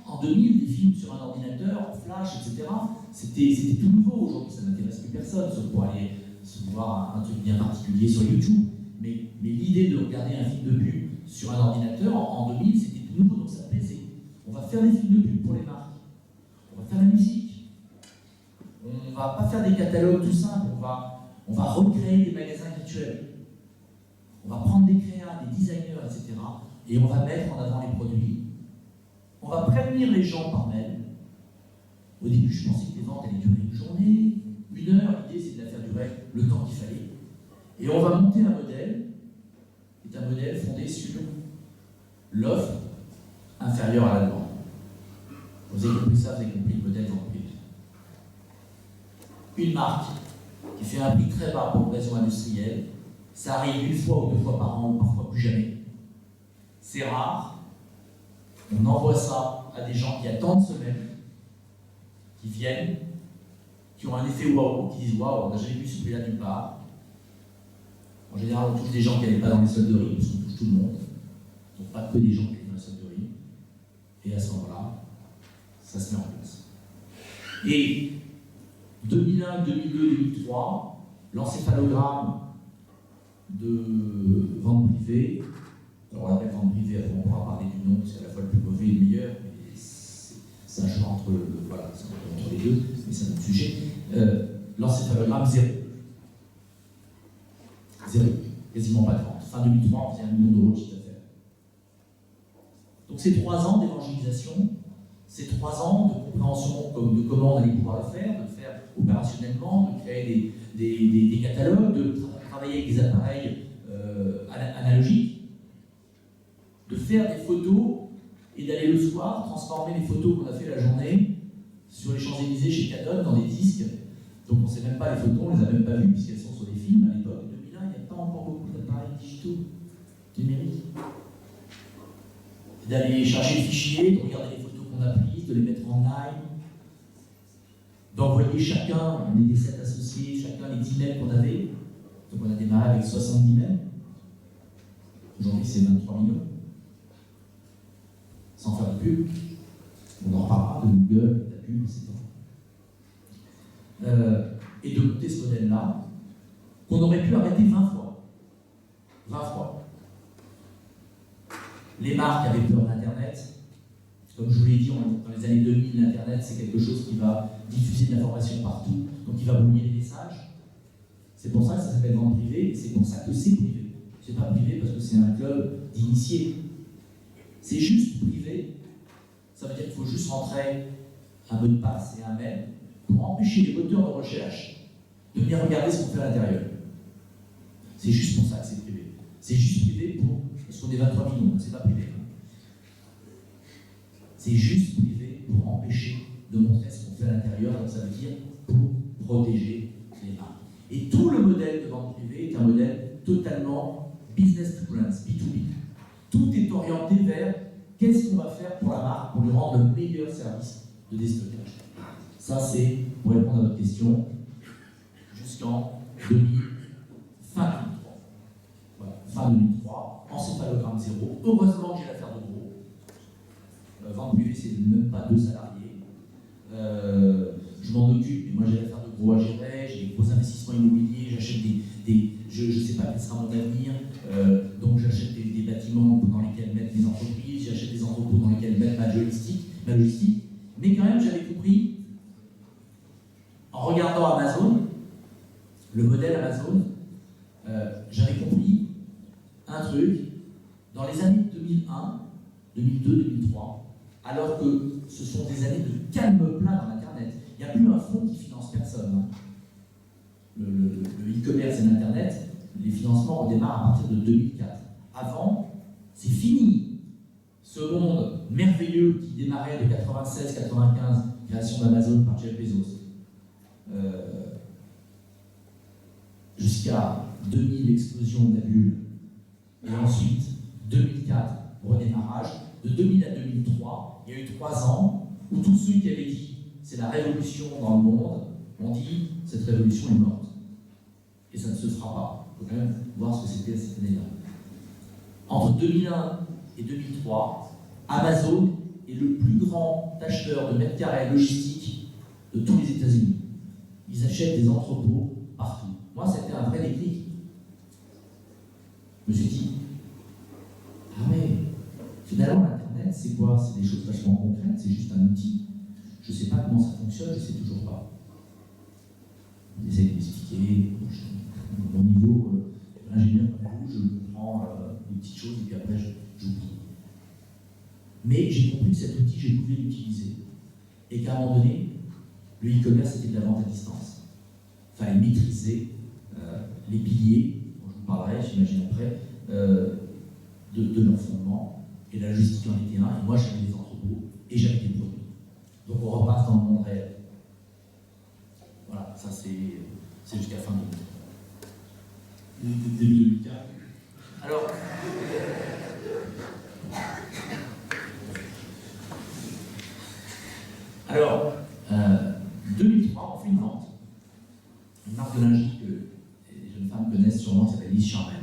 En 2000, des films sur un ordinateur, en flash, etc., c'était tout nouveau. Aujourd'hui, ça n'intéresse plus personne, sauf pour aller se voir un truc bien particulier sur YouTube. Mais l'idée de regarder un film de pub sur un ordinateur, en 2000, c'était tout nouveau, donc ça plaisait. On va faire des films de pub pour les marques. On va faire la musique. On ne va pas faire des catalogues tout simples, on va recréer des magasins virtuels. On va prendre des créas, des designers, etc. Et on va mettre en avant les produits. On va prévenir les gens par mail. Au début, je pensais que les ventes allaient durer une journée, 1 heure. L'idée, c'est de la faire durer le temps qu'il fallait. Et on va monter un modèle, qui est un modèle fondé sur l'offre inférieure à la demande. Vous avez compris ça, vous avez compris le modèle d'entreprise. Une marque qui fait un prix très bas pour l'occasion industrielle, ça arrive 1 fois ou 2 fois par an, ou parfois plus jamais. C'est rare. On envoie ça à des gens qui attendent ce même, qui viennent, qui ont un effet waouh, qui disent waouh, on n'a jamais vu ce prix-là nulle part. En général, on touche des gens qui n'allaient pas dans les solderies, parce qu'on touche tout le monde. Donc pas que des gens qui allaient dans les solderies. Et à ce moment-là, ça se met en place. Et 2001, 2002, 2003, l'encéphalogramme de vente privée, alors on l'appelle vente privée, privé, après on pourra parler du nom, c'est à la fois le plus mauvais et le meilleur, mais c'est un choix entre les deux, mais c'est un autre sujet. L'encéphalogramme, zéro. Zéro. Quasiment pas de vente. Fin 2003, on faisait 1 million d'euros de chiffre d'affaires. Donc c'est 3 ans d'évangélisation, c'est 3 ans de compréhension de comment on allait pouvoir le faire opérationnellement, de créer des catalogues, de travailler avec des appareils analogiques, de faire des photos et d'aller le soir transformer les photos qu'on a fait la journée sur les Champs-Élysées chez Canon dans des disques. Donc on ne sait même pas les photos, on ne les a même pas vues puisqu'elles sont sur des films à l'époque. 2001, il n'y a pas encore beaucoup d'appareils digitaux numériques. D'aller chercher les fichiers, de regarder les photos qu'on a prises, de les mettre en ligne, d'envoyer chacun, on était 7 associés, chacun les 10 mails qu'on avait. Donc on a démarré avec 70 mails. Aujourd'hui c'est 23 millions. Sans faire de pub. On en reparlera de Google, de la pub, etc. Et de monter ce modèle-là, qu'on aurait pu arrêter 20 fois. 20 fois. Les marques avaient peur d'Internet. Comme je vous l'ai dit, dans les années 2000, l'Internet, c'est quelque chose qui va diffuser de l'information partout, donc il va brouiller les messages. C'est pour ça que ça s'appelle vente privée, et c'est pour ça que c'est privé. C'est pas privé parce que c'est un club d'initiés. C'est juste privé. Ça veut dire qu'il faut juste rentrer un mot de passe et un mail pour empêcher les moteurs de recherche de venir regarder ce qu'on fait à l'intérieur. C'est juste pour ça que c'est privé. C'est juste privé parce qu'on est 23 millions, c'est pas privé. C'est juste privé pour empêcher de montrer ce qu'on fait à l'intérieur, donc ça veut dire pour protéger les marques. Et tout le modèle de vente privée est un modèle totalement business to brands, B2B. Tout est orienté vers qu'est-ce qu'on va faire pour la marque pour lui rendre le meilleur service de déstockage. Ça, c'est, pour répondre à votre question, jusqu'en fin 2003. Voilà, fin 2003, encéphalogramme zéro. Heureusement que j'ai l'affaire de gros. Vente privée, c'est même pas 2 salariés. Je m'en occupe, mais moi j'ai l'affaire de gros à gérer, j'ai des gros investissements immobiliers, j'achète je ne sais pas quel sera mon avenir, donc j'achète des bâtiments dans lesquels mettre mes entreprises, j'achète des entrepôts dans lesquels mettre ma logistique. Mais quand même, j'avais compris, en regardant Amazon, le modèle Amazon, j'avais compris un truc, dans les années 2001, 2002, 2003, alors que ce sont des années de calme plat dans l'Internet. Il n'y a plus un fonds qui finance personne. Hein. Le e-commerce et l'Internet, les financements redémarrent à partir de 2004. Avant, c'est fini. Ce monde merveilleux qui démarrait de 96-95, création d'Amazon par Jeff Bezos, jusqu'à 2000, explosion de la bulle, et ensuite 2004, redémarrage. De 2000 à 2003, il y a eu 3 ans où tous ceux qui avaient dit c'est la révolution dans le monde ont dit cette révolution est morte. Et ça ne se fera pas. Il faut quand même voir ce que c'était cette année-là. Entre 2001 et 2003, Amazon est le plus grand acheteur de mètres carrés logistiques de tous les États-Unis. Ils achètent des entrepôts partout. Moi, c'était un vrai déclic. Je me suis dit, ah ouais, finalement, l'Internet, c'est quoi? C'est des choses vachement concrètes, c'est juste un outil. Je ne sais pas comment ça fonctionne, je ne sais toujours pas. On essaie de m'expliquer. Mon niveau ingénieur comme vous, je prends des petites choses et puis après, j'oublie. Mais j'ai compris que cet outil, je pouvais l'utiliser. Et qu'à un moment donné, le e-commerce, c'était de la vente à distance. Il fallait maîtriser les piliers, dont je vous parlerai, j'imagine après, de leur fondement. Et la logistique en était un, et moi j'avais des entrepôts et j'avais des produits. Donc on repasse dans le monde réel. Voilà, ça c'est jusqu'à fin 2000. Début 2004. Alors 2003, on fait une vente. Une marque de lingerie que les jeunes femmes connaissent sûrement, qui s'appelle Lise Charmel.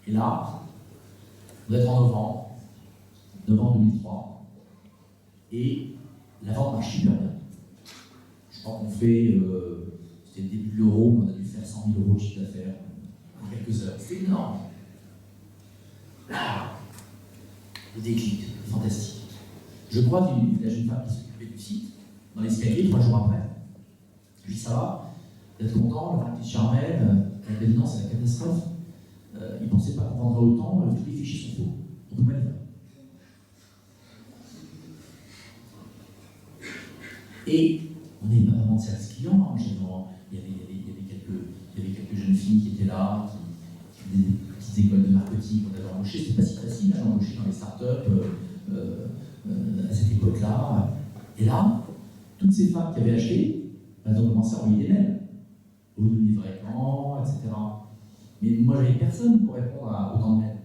Et là, vous êtes en novembre 2003, et la vente marche super bien. Je crois qu'on fait, c'était le début de l'euro, on a dû faire 100 000 euros de chiffre d'affaires en quelques heures. C'est énorme. Là, le déclic, fantastique. Je croise la jeune femme qui s'occupait du site, dans l'escalier, 3 jours après. Je lui dis, ça va, vous êtes content, le marketing Charmel, elle m'a dit non, c'est la catastrophe. Ils ne pensaient pas qu'on vendrait autant, tous les fichiers sont faux. On ne peut pas les faire. Et on n'est pas vraiment de service client, hein. Il y avait quelques jeunes filles qui étaient là, qui faisaient des petites écoles de marketing qu'on avait embauchées. C'était pas si facile à embaucher dans les startups à cette époque-là. Et là, toutes ces femmes qui avaient acheté, elles ont commencé à envoyer des mails. Vous nous livrez quand, etc. Mais moi, j'avais personne pour répondre à autant de mails.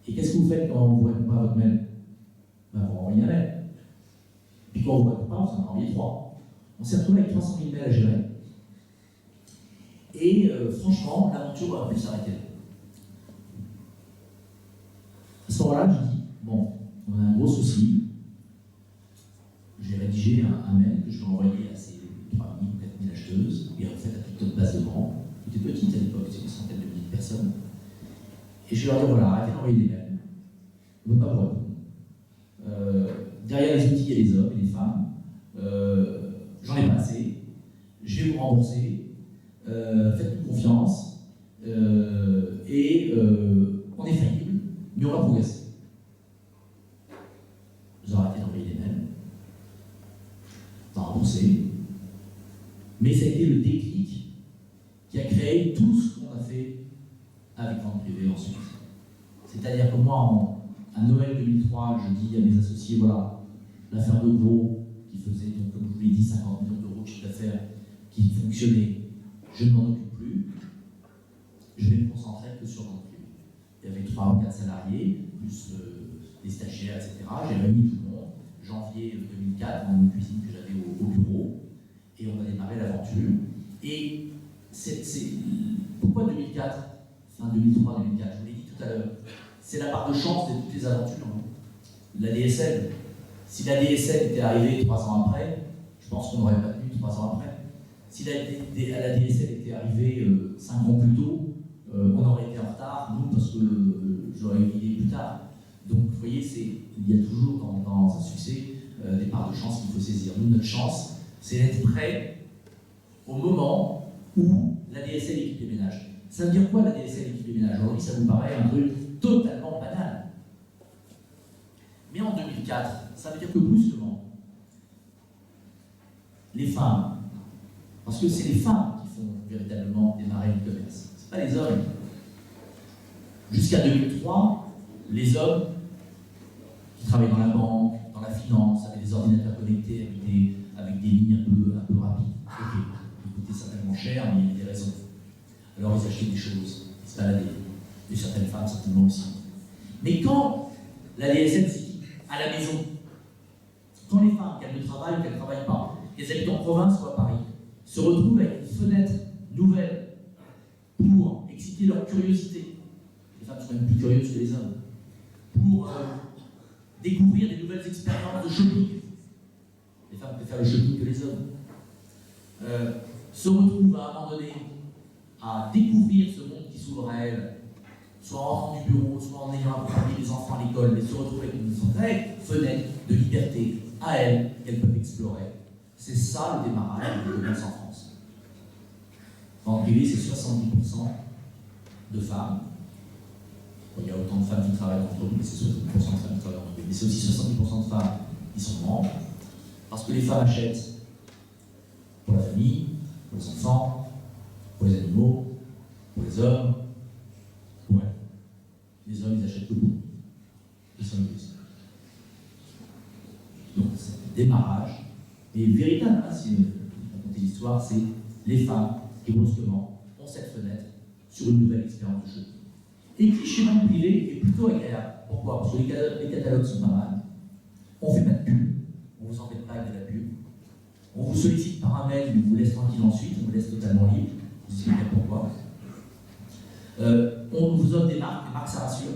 Et qu'est-ce que vous faites quand on ne vous répond pas à votre mail? Ben, vous renvoyez un mail. Puis quand on ne vous répond pas, vous en envoyez 3. On s'est retrouvé avec 300 000 mails à gérer. Et franchement, l'aventure aurait pu s'arrêter là. À ce moment-là, je dis, bon, on a un gros souci. J'ai rédigé un mail que je vais envoyer à ces 3 000 ou 4 000 acheteuses, et en fait à toute notre base de vente, qui était petite à l'époque, c'était une centaine de milliers de personnes. Et je leur dis, voilà, arrêtez d'envoyer des mails. On ne veut pas vous répondre. Derrière les outils, il y a les hommes et les femmes. J'en ai pas assez. Je vais vous rembourser. Faites-nous confiance. On est faillible, mais on va progresser. Vous arrêtez d'envoyer des mails. On va rembourser. Mais ça a été le déclic qui a créé tout ce qu'on a fait avec Vente Privée ensuite. C'est-à-dire que moi, à Noël 2003, je dis à mes associés, voilà, l'affaire de Gros, qui faisait, donc, comme je vous l'ai dit, 50 millions d'euros de chiffre d'affaires, qui fonctionnait, je ne m'en occupe plus, je vais me concentrer que sur Vente Privée. Il y avait 3 ou 4 salariés, plus des stagiaires, etc. J'ai réuni tout le monde, janvier 2004, dans une cuisine que j'avais au bureau, et on a démarré l'aventure. Et pourquoi 2004, fin 2003-2004, je vous l'ai dit tout à l'heure, c'est la part de chance de toutes les aventures. Hein. La DSL, si la DSL était arrivée 3 ans après, je pense qu'on n'aurait pas tenu 3 ans après. Si la DSL était arrivée 5 ans plus tôt, on aurait été en retard, nous, parce que j'aurais eu l'idée plus tard. Donc, vous voyez, il y a toujours dans un succès des parts de chance qu'il faut saisir. Nous, notre chance, c'est d'être prêt au moment où la DSL équipe les ménages. Ça veut dire quoi, la DSL équipe les ménages? Aujourd'hui, ça vous paraît un truc totalement banal. Mais en 2004, ça veut dire que brusquement, les femmes, parce que c'est les femmes qui font véritablement démarrer le commerce, c'est pas les hommes. Jusqu'à 2003, les hommes qui travaillaient dans la banque, dans la finance, avec des ordinateurs connectés, avec des lignes un peu rapides, qui coûtaient certainement cher, mais il y avait des raisons. Alors ils achetaient des choses, ils se baladaient, et certaines femmes certainement aussi. Mais quand la DSL s'équipe à la maison, quand les femmes, qu'elles ne travaillent ou qu'elles ne travaillent pas, qu'elles habitent en province ou à Paris, se retrouvent avec une fenêtre nouvelle pour exciter leur curiosité, les femmes sont même plus curieuses que les hommes, pour découvrir des nouvelles expériences de shopping. Les femmes préfèrent le shopping que les hommes. Se retrouvent à un moment donné à découvrir ce monde qui s'ouvre à elles, soit en rentrant du bureau, soit en ayant accompagné les enfants à l'école, mais se retrouver avec une vraie fenêtre de liberté à elles qu'elles peuvent explorer. C'est ça le démarrage du commerce en France. En privé, c'est 70% de femmes. Bon, il y a autant de femmes qui travaillent entre nous, mais c'est 70% de femmes qui travaillent entre nous. Mais c'est aussi 70% de femmes qui sont membres, parce que les femmes achètent pour la famille, pour les enfants, pour les animaux, pour les hommes, pour elles. Les hommes, ils achètent beaucoup. Ils sont égoïstes. Donc, c'est un démarrage. Mais véritable, hein, si on raconte l'histoire, c'est les femmes qui, brusquement, ont cette fenêtre sur une nouvelle expérience de shopping. Et qui, chez Vente Privée, est plutôt agréable. Pourquoi? Parce que les catalogues sont pas mal. On ne fait pas de pub. On ne vous embête pas avec de la pub. On vous sollicite par un mail, mais on vous laisse tranquille ensuite. On vous laisse totalement libre. Vous expliquez pourquoi. On vous offre des marques ça rassure.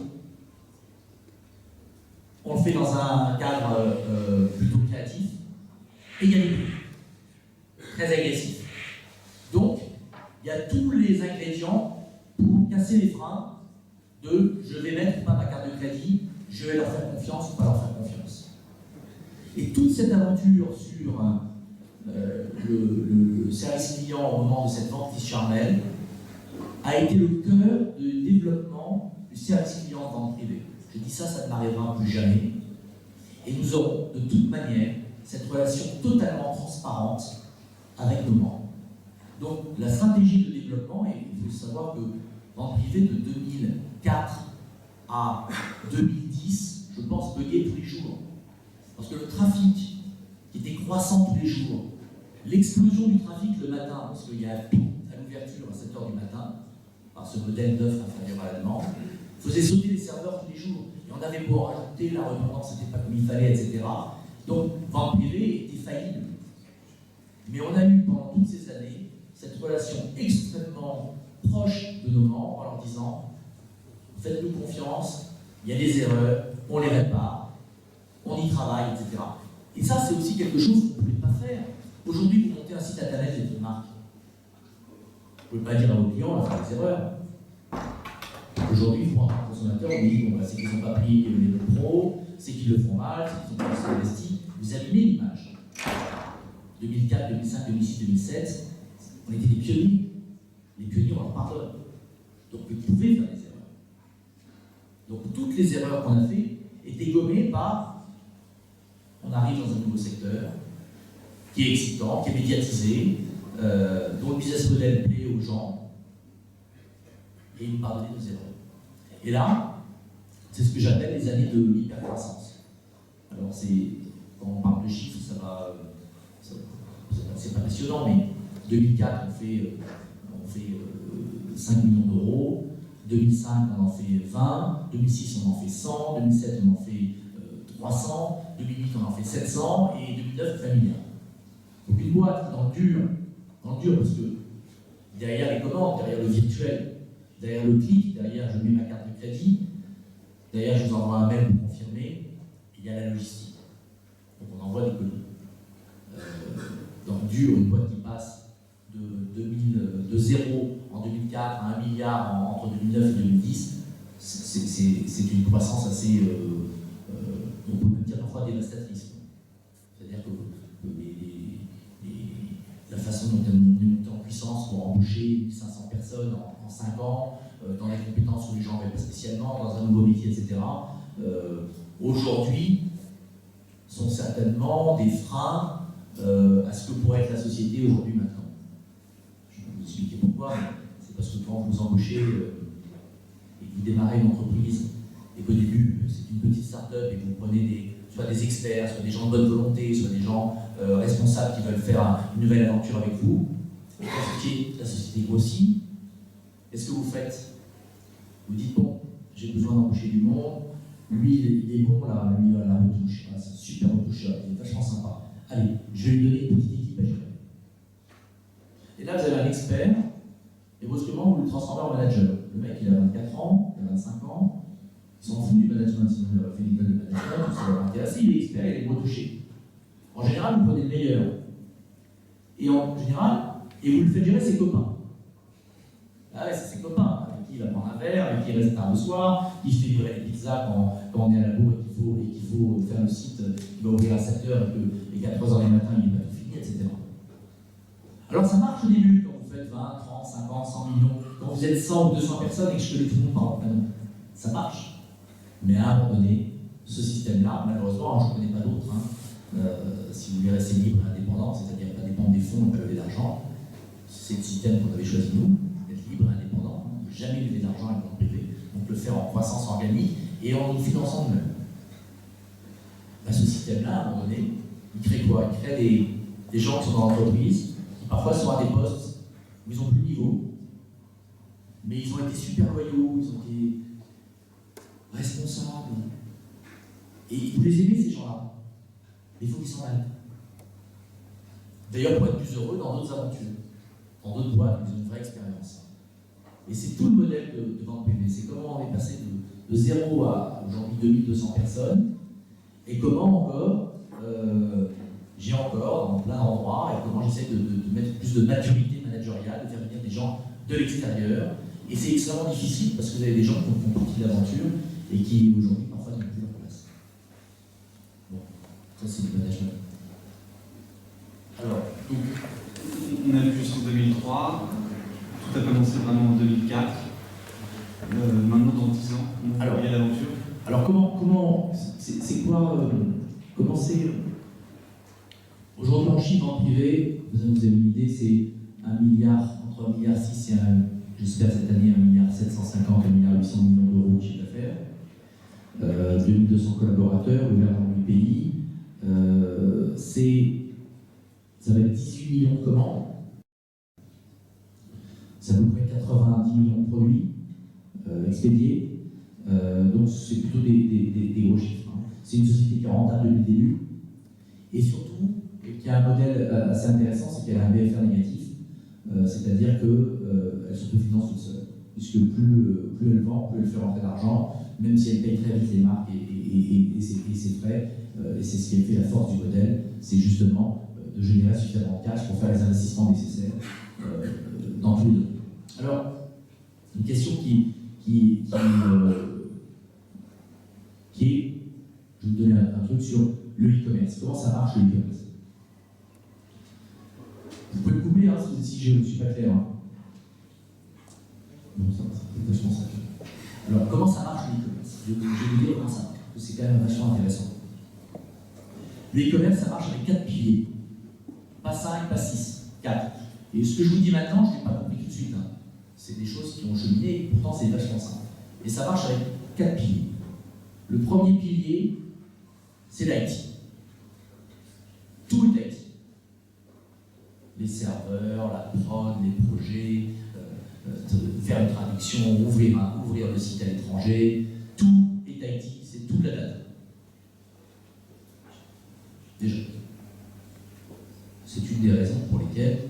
On le fait dans un cadre plutôt créatif. Et il y a des prix très agressifs. Donc, il y a tous les ingrédients pour casser les freins de je vais mettre pas ma carte de crédit, je je vais leur faire confiance ou pas leur faire confiance. Et toute cette aventure sur le service client au moment de cette vente qui charnelle a été le cœur du développement du service client en vente privée. Je dis ça, ça ne m'arrivera plus jamais. Et nous aurons de toute manière cette relation totalement transparente avec nos membres. Donc la stratégie de développement, et il faut savoir que vente privée de 2004 à 2010, je pense, buguait tous les jours. Parce que le trafic, qui était croissant tous les jours, l'explosion du trafic le matin, parce qu'il y a un pic à l'ouverture à 7h du matin, par ce modèle d'offre inférieur à la demande, faisait sauter les serveurs tous les jours. Et on avait beau en rajouter, la redondance n'était pas comme il fallait, etc. Donc, vente privée était faillible. Mais on a eu pendant toutes ces années cette relation extrêmement proche de nos membres en leur disant faites-nous confiance, il y a des erreurs, on les répare, on y travaille, etc. Et ça, c'est aussi quelque chose que vous ne pouvez pas faire. Aujourd'hui, vous montez un site internet et une marque. Vous ne pouvez pas dire à vos clients, on va faire des erreurs. Aujourd'hui, pour un consommateur, on dit bon, c'est qu'ils n'ont pas pris les pros, c'est qu'ils le font mal, c'est qu'ils n'ont pas investi. Vous abîmez l'image. 2004, 2005, 2006, 2007, on était des pionniers. Les pionniers, on leur pardonne. Donc vous pouvez faire des erreurs. Donc toutes les erreurs qu'on a faites étaient gommées par on arrive dans un nouveau secteur qui est excitant, qui est médiatisé, dont le business model plaît aux gens, et ils nous pardonnent nos erreurs. Et là, c'est ce que j'appelle les années de l'hypercroissance. Alors quand on parle de chiffres, c'est pas passionnant, mais 2004, on fait 5 millions d'euros, 2005, on en fait 20, 2006, on en fait 100, 2007, on en fait 300, 2008, on en fait 700, et 2009, 20 milliards. Donc une boîte dans le dur, parce que derrière les commandes, derrière le virtuel, derrière le clic, derrière je mets ma carte de crédit, derrière je vous envoie un mail pour confirmer, il y a la logistique. Donc on envoie des colis. Dans le dur, une boîte qui passe de 0 en 2004 à 1 milliard entre 2009 et 2010, c'est une croissance assez, on peut même dire parfois dévastatrice. C'est-à-dire que la façon dont on est monté en puissance pour embaucher 500 personnes en 5 ans, dans les compétences où les gens n'avaient pas spécialement, dans un nouveau métier, etc., aujourd'hui, sont certainement des freins à ce que pourrait être la société aujourd'hui maintenant. Je vais vous expliquer pourquoi. C'est parce que quand vous embauchez et que vous démarrez une entreprise et qu'au début c'est une petite start-up et que vous prenez soit des experts, soit des gens de bonne volonté, soit des gens responsables qui veulent faire une nouvelle aventure avec vous, et quand la société grossit, qu'est-ce que vous faites? Vous dites bon, j'ai besoin d'embaucher du monde, lui il est bon là, lui il a la retouche, c'est un super retoucheur, il est vachement sympa. Allez, je vais lui donner une petite équipe à gérer. Et là, vous avez un expert, et brusquement, vous le transformez en manager. Le mec, il a 24 ans, il a 25 ans, il s'en fout du management, sinon il aurait fait l'école de management, il serait intéressé, il est expert, il est retouché. En général, vous prenez le meilleur. Et en général, et vous le faites gérer ses copains. Ah ouais, c'est ses copains, avec qui il va prendre un verre, avec qui il reste tard le soir, qui fait livrer les pizzas quand on est à la bourre et qu'il faut faire le site qui va ouvrir à 7h et qu'à 3h du matin, il n'est pas tout fini, etc. Alors ça marche au début, quand vous faites 20, 30, 50, 100 millions, quand vous êtes 100 ou 200 personnes et que je connais tout le monde par votre prénom. Ça marche. Mais à un moment donné, ce système-là, malheureusement, je ne connais pas d'autres, si vous voulez rester libre et indépendant, c'est-à-dire pas dépendre des fonds et pas lever d'argent, c'est le système qu'on avait choisi nous, d'être libre et indépendant, ne jamais lever d'argent avec le privé, donc le faire en croissance organique et en nous finançant nous-mêmes. Ce système-là, à un moment donné, il crée quoi? Il crée des gens qui sont dans l'entreprise, qui parfois sont à des postes où ils n'ont plus de niveau, mais ils ont été super loyaux, ils ont été responsables. Et vous les aimez, ces gens-là. Mais il faut qu'ils s'en aillent. D'ailleurs, pour être plus heureux dans d'autres aventures, dans d'autres boîtes, ils ont une vraie expérience. Et c'est tout le modèle de vente privée. C'est comment on est passé de 0 à aujourd'hui 2200 personnes. Et comment encore, j'ai encore dans plein d'endroits, et comment j'essaie de mettre plus de maturité managériale, de faire venir des gens de l'extérieur. Et c'est extrêmement difficile parce que vous avez des gens qui font partie de l'aventure et qui aujourd'hui parfois n'ont plus leur voyez l'aventure? Alors comment c'est quoi comment c'est aujourd'hui en chiffre en privé, vous avez une idée, c'est 1 milliard, entre 1,6 milliard et j'espère cette année 1,750 milliard, 1,8 milliard d'euros de chiffre d'affaires, 2200 collaborateurs ouverts dans 8 pays, ça va être 18 millions de commandes, c'est à peu près 90 millions de produits expédiés. Donc c'est plutôt des gros chiffres. Hein. C'est une société qui est rentable depuis le début et surtout qui a un modèle assez intéressant, c'est qu'elle a un BFR négatif, c'est-à-dire qu'elle s'autofinance toute seule, puisque plus elle vend, plus elle fait rentrer d'argent, même si elle paye très vite les marques et ses frais, et c'est ce qui fait la force du modèle, c'est justement de générer suffisamment de cash pour faire les investissements nécessaires dans tous les domaines. Alors, une question qui est, je vais vous donner un truc sur le e-commerce. Comment ça marche le e-commerce? Vous pouvez me couper hein, si je ne suis pas clair. Hein. Non, ça c'est vachement ça. Alors, comment ça marche le e-commerce? Je vais vous dire comment ça marche, parce que c'est quand même vachement intéressant. Le e-commerce, ça marche avec 4 piliers. Pas 5, pas 6, 4. Et ce que je vous dis maintenant, je ne l'ai pas compris tout de suite. Hein. C'est des choses qui ont cheminé, et pourtant c'est vachement simple. Et ça marche avec 4 piliers. Le premier pilier, c'est l'IT. Tout est IT. Les serveurs, la prod, les projets, faire une traduction, ouvrir le site à l'étranger, tout est IT, c'est toute la data. Déjà. C'est une des raisons pour lesquelles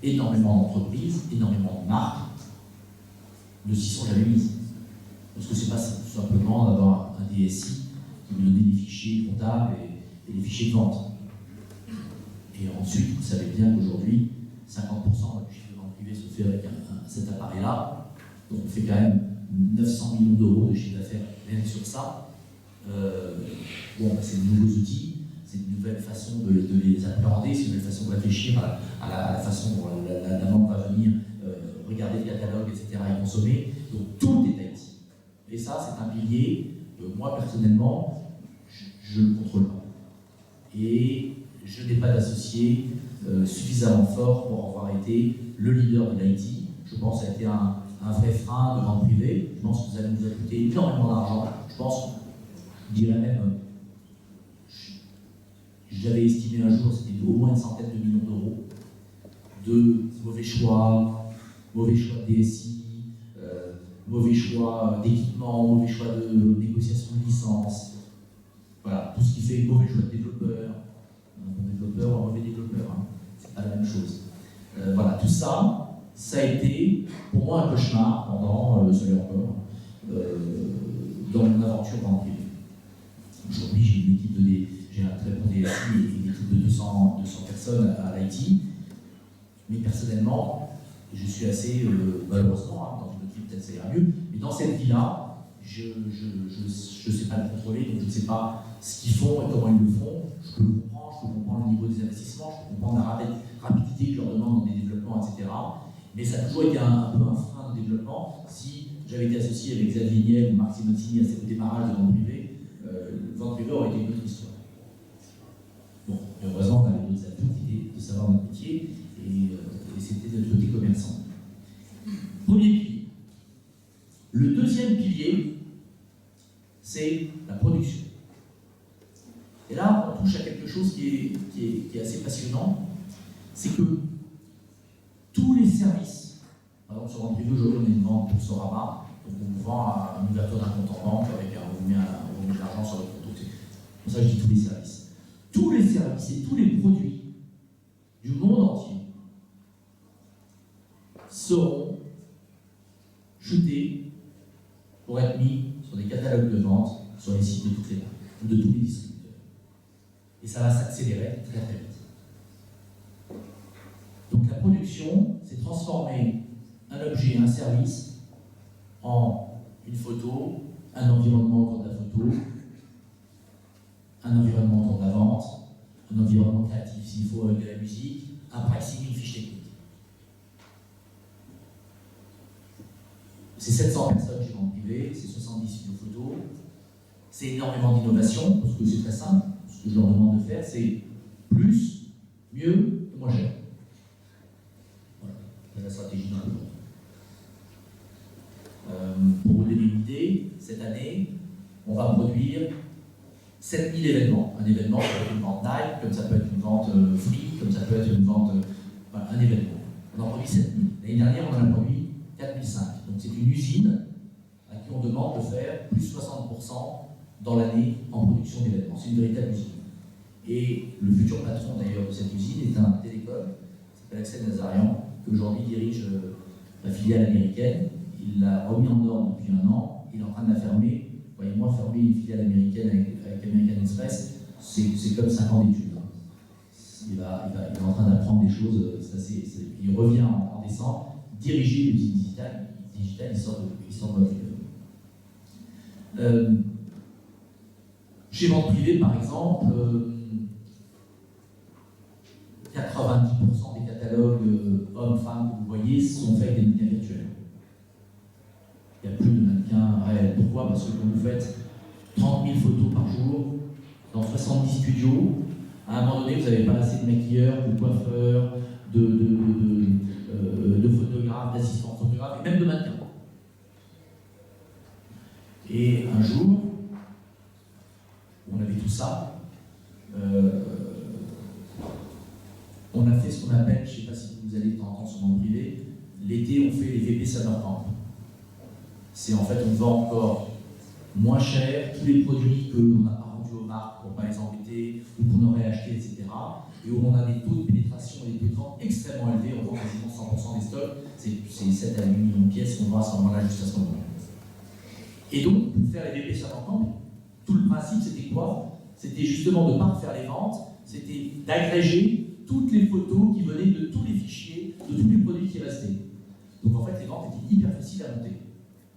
énormément d'entreprises, énormément de marques ne s'y sont jamais mises. Parce que c'est pas simplement d'avoir un DSI qui veut donner des fichiers comptables et des fichiers de vente. Et ensuite, vous savez bien qu'aujourd'hui, 50% du chiffre de vente privé se fait avec cet appareil-là. Donc on fait quand même 900 millions d'euros de chiffre d'affaires rien sur ça. C'est de nouveaux outils, c'est une nouvelle façon de les appréhender, c'est une nouvelle façon de réfléchir à la façon dont la vente va venir, regarder le catalogue, etc. et consommer. Donc tout est IT. Et ça, c'est un pilier que moi, personnellement, je ne le contrôle pas. Et je n'ai pas d'associé suffisamment fort pour avoir été le leader de l'IT. Je pense que ça a été un vrai frein de vente privée. Je pense que ça nous a coûté énormément d'argent. Je pense, je dirais même, j'avais estimé un jour, c'était au moins une centaine de millions d'euros de mauvais choix de DSI, mauvais choix d'équipement, mauvais choix de négociation de licence. Voilà, tout ce qui fait mauvais choix de développeur. Un bon développeur ou un mauvais développeur, hein. C'est pas la même chose. Voilà, tout ça, ça a été pour moi un cauchemar pendant, ça l'est encore, dans mon aventure dans le privé. Aujourd'hui, j'ai une équipe j'ai un très bon DSI et une équipe de 200 personnes à l'IT. Mais personnellement, je suis assez, malheureusement, dans une autre vie peut-être ça ira mieux, mais dans cette vie-là, je ne sais pas le contrôler, donc je ne sais pas ce qu'ils font et comment ils le font. Je peux le comprendre, je peux comprendre le niveau des investissements, je peux comprendre la rapidité que je leur demande dans des développements, etc. Mais ça a toujours été un peu un frein de développement. Si j'avais été associé avec Xavier Niel ou Marc Simoncini au démarrage de vente privée, vente privée aurait été une autre histoire. Bon, heureusement, on avait d'autres atouts qui étaient de savoir notre métier et c'était notre côté commerçant. Premier pilier. Le deuxième pilier, c'est la production. Et là, on touche à quelque chose qui est assez passionnant, c'est que tous les services, par exemple sur vente privée, aujourd'hui on a une vente pour Sorama, donc on vous vend une ouverture d'un compte en banque avec on vous met de l'argent sur le compte. Pour ça je dis tous les services. Tous les services et tous les produits du monde entier seront jetés pour être mis sur des catalogues de vente sur les sites de toutes les marques ou de tous les distributeurs. Et ça va s'accélérer très très vite. Donc la production, c'est transformer un objet, un service en une photo, un environnement autour de la photo, un environnement autour de la vente, un environnement créatif s'il faut avec de la musique, un pricing, une fiche technique. C'est 700 personnes chez Vente Privée. privée, c'est 70 studios photos, c'est énormément d'innovation, parce que c'est très simple. Ce que je leur demande de faire, c'est plus, mieux et moins cher. Voilà, c'est la stratégie d'un peu. Pour vous donner une idée, cette année, on va produire 7000 événements. Un événement, ça peut être une vente Nike, comme ça peut être une vente Free, comme ça peut être une vente... Enfin, un événement. On en produit 7000. L'année dernière, on en a produit 4005. Donc c'est une usine à qui on demande de faire plus 60% dans l'année en production d'événements. C'est une véritable usine. Et le futur patron d'ailleurs de cette usine est un télécom, qui s'appelle Axel Nazarian, qui aujourd'hui dirige la filiale américaine. Il l'a remis en ordre depuis 1 an, il est en train de la fermer. Voyez-moi, fermer une filiale américaine avec American Express, c'est comme 5 ans d'études. Il est en train d'apprendre des choses, il revient en décembre, diriger l'usine digitale, il sort de notre école. Chez Vente Privée, par exemple, 90% des catalogues hommes-femmes que vous voyez sont faits avec des mannequins virtuels. Il n'y a plus de mannequins réels. Pourquoi? Parce que quand vous faites 30 000 photos par jour, dans 70 studios, à un moment donné, vous n'avez pas assez de maquilleurs, de coiffeurs, de photographes, d'assistants photographes, et même de mannequins. Et un jour, on avait tout ça, on a fait ce qu'on appelle, je ne sais pas si vous allez entendre sur le monde privé, l'été on fait les VP Summer Camp. C'est en fait, on vend encore moins cher tous les produits qu'on n'a pas rendus aux marques pour ne pas les embêter ou qu'on aurait acheté, etc. Et où on a des taux de pénétration et des taux de vente extrêmement élevés, on vend quasiment 100% des stocks, c'est 7 à 8 millions de pièces qu'on vend à ce moment-là, juste à ce moment-là. Et donc, pour faire les VP sur l'ensemble, tout le principe c'était quoi? C'était justement de ne pas refaire les ventes, c'était d'agréger toutes les photos qui venaient de tous les fichiers, de tous les produits qui restaient. Donc en fait, les ventes étaient hyper faciles à monter.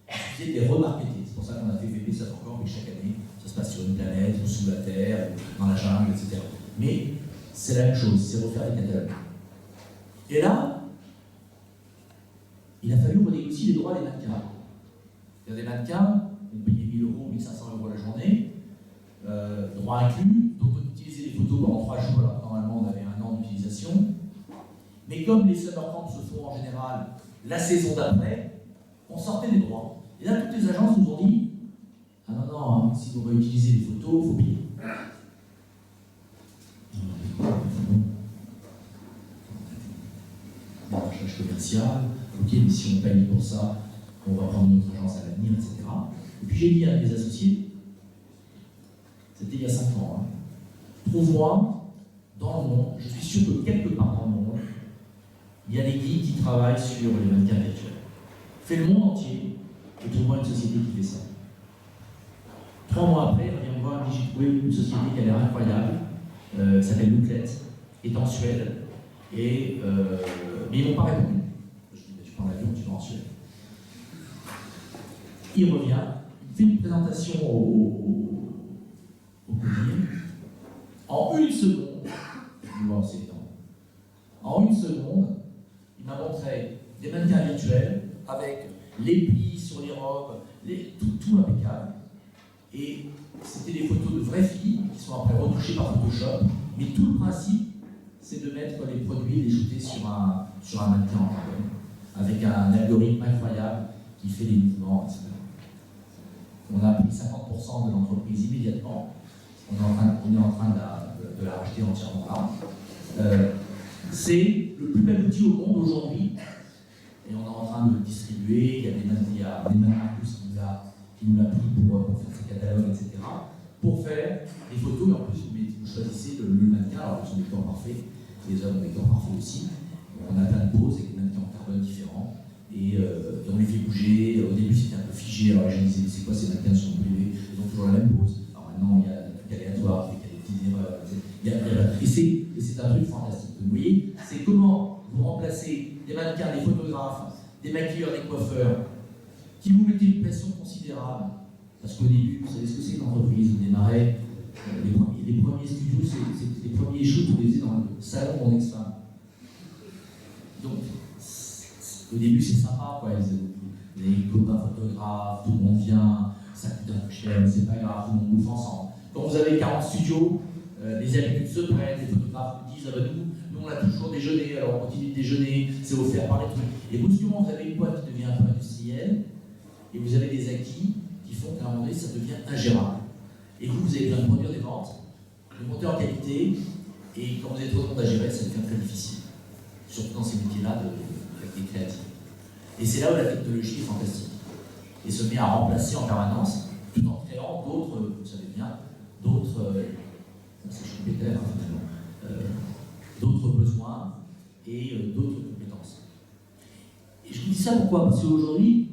Il suffisait de les remarketer. C'est pour ça qu'on a fait VP ça encore, mais chaque année, ça se passe sur une planète, ou sous la terre, dans la jungle, etc. Mais c'est la même chose, c'est refaire les catalogues. Et là, il a fallu renégocier les droits des mannequins. Il y a des mannequins, on payait 1 000 €, 1 500 € la journée, droit inclus, donc on utilisait les photos pendant 3 jours, alors normalement on avait 1 an d'utilisation. Mais comme les summer camps se font en général la saison d'après, on sortait des droits. Et là, toutes les agences nous ont dit « Ah non, si vous réutilisez les photos, il faut payer. » Recherche commerciale, ok, mais si on paye pour ça, on va prendre une autre agence à l'avenir, etc. Et puis j'ai dit à mes associés, c'était il y a 5 ans, trouve-moi dans le monde, je suis sûr que quelque part dans le monde, il y a des geeks qui travaillent sur les mannequins virtuels. Fais le monde entier et trouve-moi une société qui fait ça. 3 mois après, viens me voir, et j'ai trouvé une société qui a l'air incroyable, qui s'appelle Looklet, qui est en Suède, et, mais ils n'ont pas répondu. Je dis, tu prends l'avion, tu vas en Suède. Il revient, il fait une présentation au podium. En 1 seconde, en 1 seconde, il m'a montré des mannequins virtuels avec les plis sur les robes, tout impeccable. Et c'était des photos de vraies filles qui sont après retouchées par Photoshop. Mais tout le principe, c'est de mettre les produits et les shooter sur un mannequin en carbone, avec un algorithme incroyable qui fait les mouvements, etc. On a pris 50% de l'entreprise immédiatement. On est en train de la racheter entièrement là. C'est le plus bel outil au monde aujourd'hui. Et on est en train de le distribuer. Il y a des mannequins qui nous l'a pris pour faire ses catalogues, etc. Pour faire des photos. Et en plus, vous choisissez le mannequin. Alors, ils sont des corps parfaits. Les hommes ont des corps parfaits aussi. On a plein de poses avec des mannequins en carbone différents. Et on les fait bouger. Au début, c'était un peu figé. Alors, les gens disaient, c'est quoi ces mannequins qui sont privés? Ils ont toujours la même pose. Alors maintenant, il y a des trucs aléatoires, il y a des petites erreurs. Et c'est un truc fantastique. Vous voyez, c'est comment vous remplacez des mannequins, des photographes, des maquilleurs, des coiffeurs, qui vous mettez une pression considérable. Parce qu'au début, vous savez ce que c'est une entreprise. Vous démarrez, les premiers studios, c'est les premiers shoots, vous les faisiez dans le salon de mon ex-femme. Donc, au début, c'est sympa, quoi. Vous avez les copains photographes, tout le monde HLM, c'est pas grave, tout le monde bouffe ensemble. Quand vous avez 40 studios, les habitudes se prennent, les photographes vous disent, ah ben nous on a toujours déjeuné, alors on continue de déjeuner, c'est offert par les trucs. Et brusquement, vous avez une boîte qui devient un peu industrielle, et vous avez des acquis qui font qu'à un moment donné, ça devient ingérable. Et vous avez besoin de produire des ventes, de monter en qualité, et quand vous avez trop de monde à gérer, ça devient très difficile. Surtout dans ces métiers-là avec des créatifs. Et c'est là où la technologie est fantastique. Et se met à remplacer en permanence, tout en créant d'autres, vous savez bien, d'autres, c'est Schumpeter finalement, d'autres besoins et d'autres compétences. Et je vous dis ça pourquoi? Parce qu'aujourd'hui,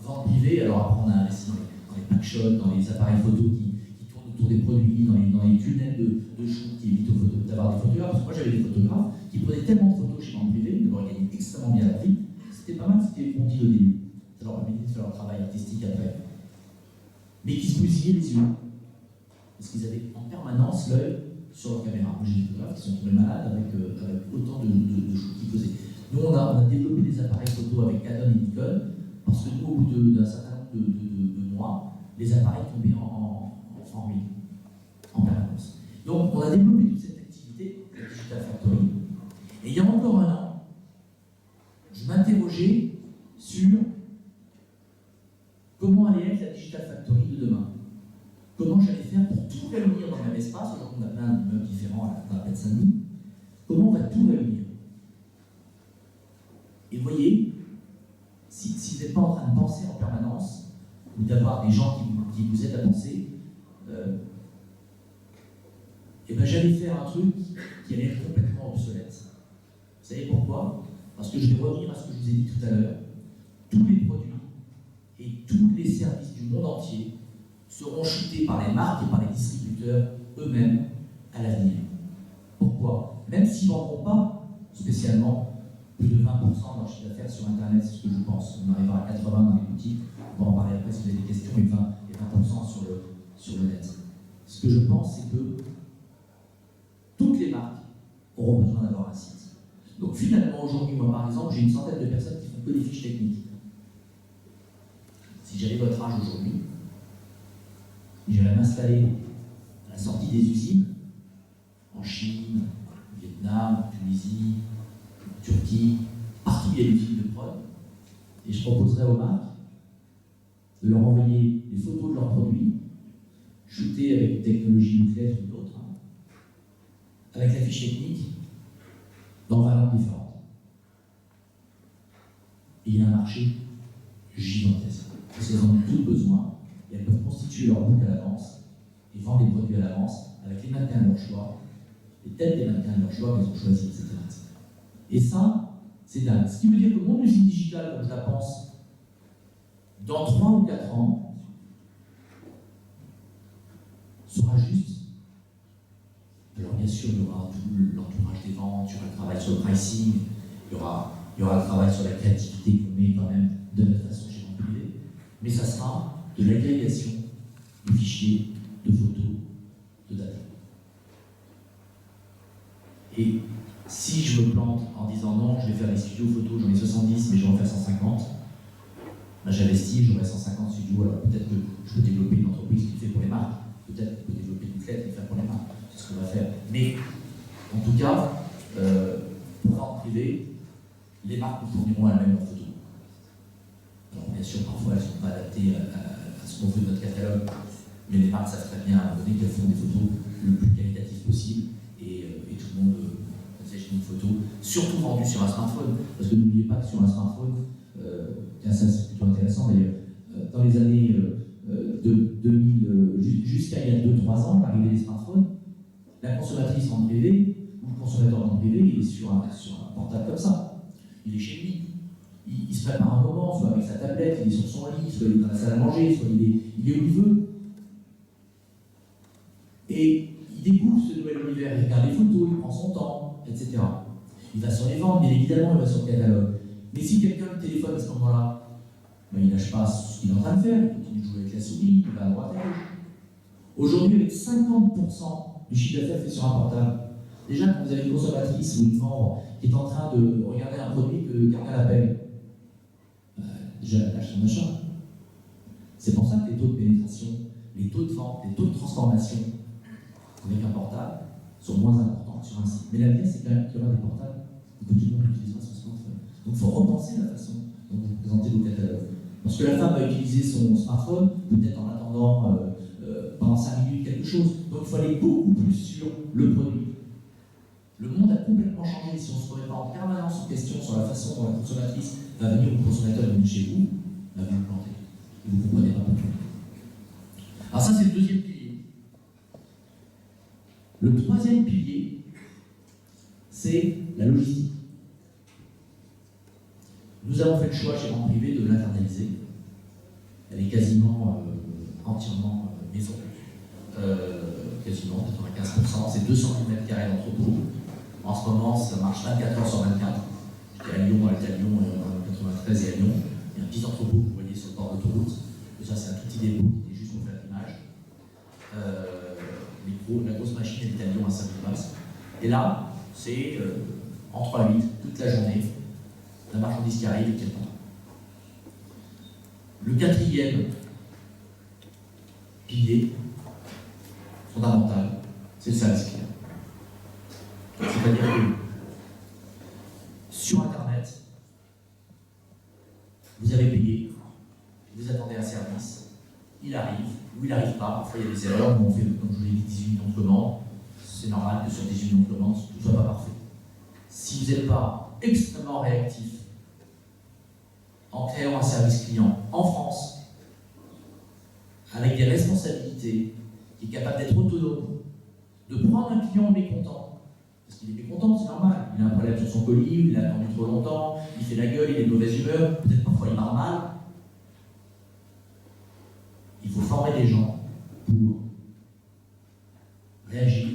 vente privée, alors après on a investi dans les packshots, dans les appareils photo qui tournent autour des produits, dans les tunnels de shoot qui évitent d'avoir des photographes. Parce que moi j'avais des photographes qui prenaient tellement de photos chez vente privée, de leur gagner extrêmement bien leur vie, c'était pas mal ce qui est bon dit au début. Ça leur permettait de faire leur travail artistique après. Mais qui se bousillait les yeux. Parce qu'ils avaient en permanence l'œil sur leur caméra. Moi j'ai des photographes qui sont tombés malades avec autant de choses qu'ils faisaient. Nous on a développé des appareils photo avec Canon et Nikon, parce que nous au bout d'un certain nombre de mois, les appareils tombaient en ruine, en permanence. Donc on a développé toute cette activité, la Digital Factory, et il y a encore un an, je m'interrogeais sur comment allait être la Digital Factory de demain. Comment j'allais faire pour tout réunir dans le même espace. Aujourd'hui, on a plein d'immeubles différents dans la plaine Saint-Denis. Comment on va tout réunir? Et vous voyez, si vous n'êtes pas en train de penser en permanence, ou d'avoir des gens qui vous aident à penser, et ben j'allais faire un truc qui allait être complètement obsolète. Vous savez pourquoi? Parce que je vais revenir à ce que je vous ai dit tout à l'heure. Tous les produits et tous les services du monde entier seront chutés par les marques et par les distributeurs eux-mêmes à l'avenir. Pourquoi? Même s'ils ne vendront pas spécialement plus de 20% de leur chiffre d'affaires sur Internet, c'est ce que je pense. On arrivera à 80% dans les boutiques, on va en parler après si vous avez des questions, et 20% sur le net. Ce que je pense, c'est que toutes les marques auront besoin d'avoir un site. Donc finalement, aujourd'hui, moi par exemple, j'ai une centaine de personnes qui font que des fiches techniques. Si j'avais votre âge aujourd'hui, j'irais m'installer à la sortie des usines, en Chine, au Vietnam, en Tunisie, en Turquie, partout il y a des usines de prod, et je proposerais aux marques de leur envoyer des photos de leurs produits, shootées avec une technologie nucléaire ou d'autres, avec la fiche technique, dans 20 langues différentes. Et il y a un marché gigantesque. Parce qu'elles en ont tout besoin, et elles peuvent constituer leur book à l'avance, et vendre des produits à l'avance, avec les mannequins de leur choix, les têtes des mannequins de leur choix qu'elles ont choisis, etc. Et ça, c'est dingue. Ce qui veut dire que mon usine digitale, comme je la pense, dans 3 ou 4 ans, sera juste. Alors bien sûr, il y aura tout l'entourage des ventes, il y aura le travail sur le pricing, il y aura le travail sur la créativité qu'on met quand même de notre façon chez vente privée, mais ça sera de l'agrégation de fichiers, de photos, de data. Et si je me plante en disant non, je vais faire des studios photos, j'en ai 70, mais je vais en faire 150, ben j'investis, j'aurai 150 studios, alors peut-être que je peux développer une entreprise qui le fait pour les marques, peut-être que je peux développer une clé qui le fait pour les marques, c'est ce qu'on va faire. Mais en tout cas, pour vente privée, les marques nous fourniront elles-mêmes leurs photos. Alors bien sûr, parfois elles ne sont pas adaptées à ce qu'on veut de notre catalogue, mais les marques savent très bien à un moment donné qu'elles font des photos le plus qualitatives possible, et tout le monde s'achète une photo, surtout vendue sur un smartphone, parce que n'oubliez pas que sur un smartphone, ça c'est plutôt intéressant d'ailleurs, dans les années 2000, jusqu'à il y a 2-3 ans, l'arrivée des smartphones, la consommatrice en privé, ou le consommateur en privé, il est sur un portable comme ça. Il est chez lui. Il se prépare un moment, soit avec sa tablette, il est sur son lit, soit il est dans la salle à manger, soit il est où il veut. Et il découvre ce nouvel univers, il regarde les photos, il prend son temps, etc. Il va sur les ventes, bien évidemment, il va sur le catalogue. Mais si quelqu'un le téléphone à ce moment-là, ben, il ne lâche pas ce qu'il est en train de faire, il continue de jouer avec la souris, il va à droite à gauche. Aujourd'hui, avec 50% du chiffre d'affaires fait sur un portable, déjà quand vous avez une consommatrice ou une membre qui est en train de regarder un produit que quelqu'un l'appelle, déjà elle lâche son achat. C'est pour ça que les taux de pénétration, les taux de vente, les taux de transformation avec un portable sont moins importants que sur un site. Mais l'avenir, c'est quand même qu'il y aura des portables que tout le monde utilisera son smartphone. Donc il faut repenser la façon dont vous présentez vos catalogues. Parce que la femme va utiliser son smartphone, peut-être en attendant pendant 5 minutes quelque chose. Donc il faut aller beaucoup plus sur le produit. Le monde a complètement changé. Si on se remet pas en permanence en question sur la façon dont la consommatrice va venir ou le consommateur va venir chez vous, va vous planter. Et vous ne comprenez pas pourquoi. Alors ça, c'est le deuxième pilier. Le troisième pilier, c'est la logistique. Nous avons fait le choix chez Vente Privée de l'internaliser. Elle est quasiment entièrement maison. Quasiment 95%, c'est 200 000 m² d'entrepôt. En ce moment, ça marche 24 heures sur 24. J'étais à Lyon, en 93 et à Lyon. Il y a un petit entrepôt que vous voyez sur le bord d'autoroute. Et ça, c'est un tout petit dépôt qui est juste pour faire l'image. La grosse machine est à Lyon à Saint-Primas. Et là, c'est en 3-8, toute la journée, la marchandise qui arrive et qui attend. Le quatrième pilier fondamental, c'est le service client. C'est-à-dire que sur Internet, vous avez payé, vous attendez un service, il arrive ou il n'arrive pas. Parfois il y a des erreurs, on fait, comme je vous l'ai dit, 18 millions de commandes. C'est normal que sur 18 millions de commandes, tout ne soit pas parfait. Si vous n'êtes pas extrêmement réactif en créant un service client en France, avec des responsabilités, qui est capable d'être autonome, de prendre un client mécontent, parce qu'il est mécontent, c'est normal, il a un problème sur son colis, il a attendu trop longtemps, il fait la gueule, il est de mauvaise humeur, peut-être parfois il parle mal. Il faut former des gens pour réagir,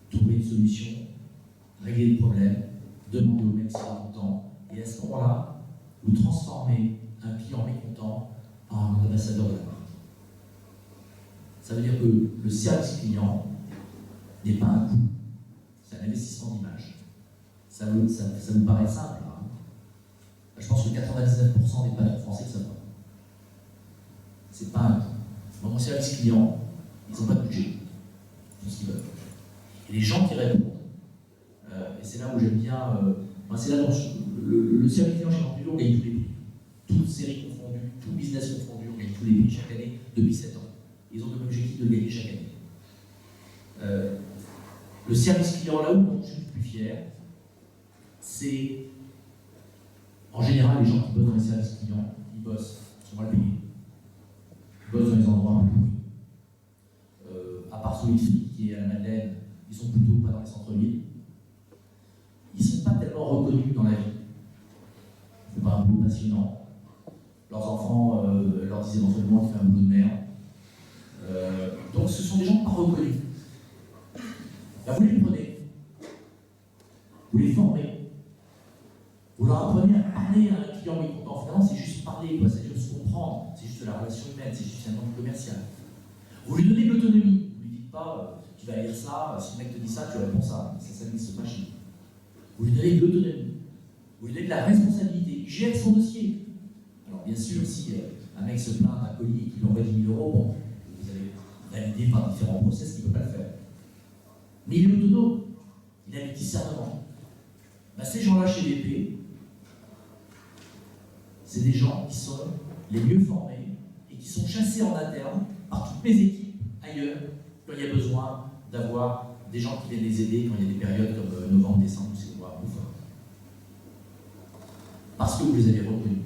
trouver une solution, régler le problème, demander au mec s'il est content, et à ce moment-là, vous transformez un client mécontent en un ambassadeur de la marque. Ça veut dire que le service client n'est pas un coût, c'est un investissement d'image. Ça vous paraît simple, hein? Je pense que 99% des patrons français le savent pas. C'est pas un coût. Dans mon service client, ils n'ont pas de budget. Ils font ce qu'ils veulent. Et les gens qui répondent, et c'est là où j'aime bien, c'est là dont le service client chez Vente Privée, on gagne tous les prix. Toutes séries confondues, tout business confondu, on gagne tous les prix chaque année depuis 7 ans. Ils ont comme objectif de gagner chaque année. Le service client, là où je suis le plus fier, c'est en général les gens qui bossent dans les services clients, ils bossent, ils sont mal payés. Ils bossent dans les endroits un peu pourris. À part Solid qui est à la Madeleine, ils sont plutôt pas dans les centres-villes. Ils ne sont pas tellement reconnus dans la vie. Ils ne font pas un boulot passionnant. Leurs enfants leur disent éventuellement qu'ils font un boulot de merde. Donc ce sont des gens pas reconnus. Là, vous les prenez, vous les formez, vous leur apprenez à parler à un client mécontent. Finalement, c'est juste parler, c'est juste se comprendre, c'est juste la relation humaine, c'est juste un monde commercial. Vous lui donnez de l'autonomie, vous ne lui dites pas tu vas lire ça, si le mec te dit ça, tu réponds ça, ça n'existe pas chez nous. Vous lui donnez de l'autonomie, vous lui donnez de la responsabilité, il gère son dossier. Alors bien sûr, si un mec se plaint d'un colis qui lui envoie 10 000 €, bon, vous allez valider par différents process qu'il ne peut pas le faire. Mais il est autonome, il a le discernement. Ces gens-là chez BP, c'est des gens qui sont les mieux formés et qui sont chassés en interne par toutes mes équipes ailleurs quand il y a besoin d'avoir des gens qui viennent les aider quand il y a des périodes comme novembre, décembre, où c'est un peu fort. Parce que vous les avez reconnus.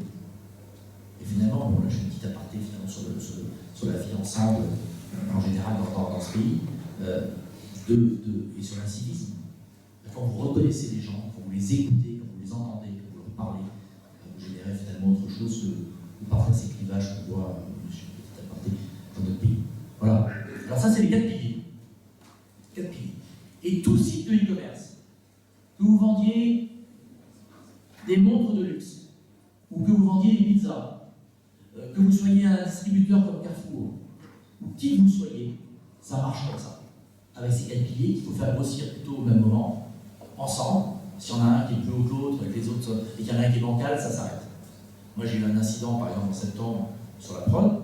Et finalement, bon, là je fais une petite aparté finalement sur la vie ensemble, en général dans ce pays, et sur l'incivisme. Quand vous reconnaissez les gens, quand vous les écoutez, quand vous les entendez, quand vous leur parlez, vous générez finalement autre chose que parfois ces clivages qu'on voit, je fais une petite aparté, dans notre pays. Voilà. Alors ça, c'est les 4 piliers. 4 piliers. Et tout site de e-commerce, que vous vendiez des montres de luxe, ou que vous vendiez des pizzas, que vous soyez un distributeur comme Carrefour, ou qui que vous soyez, ça marche comme ça. Avec ces 4 piliers qu'il faut faire grossir plutôt au même moment, ensemble. S'il y en a un qui est plus haut que l'autre, avec les autres, et qu'il y en a un qui est bancal, ça s'arrête. Moi j'ai eu un incident par exemple en septembre sur la prod,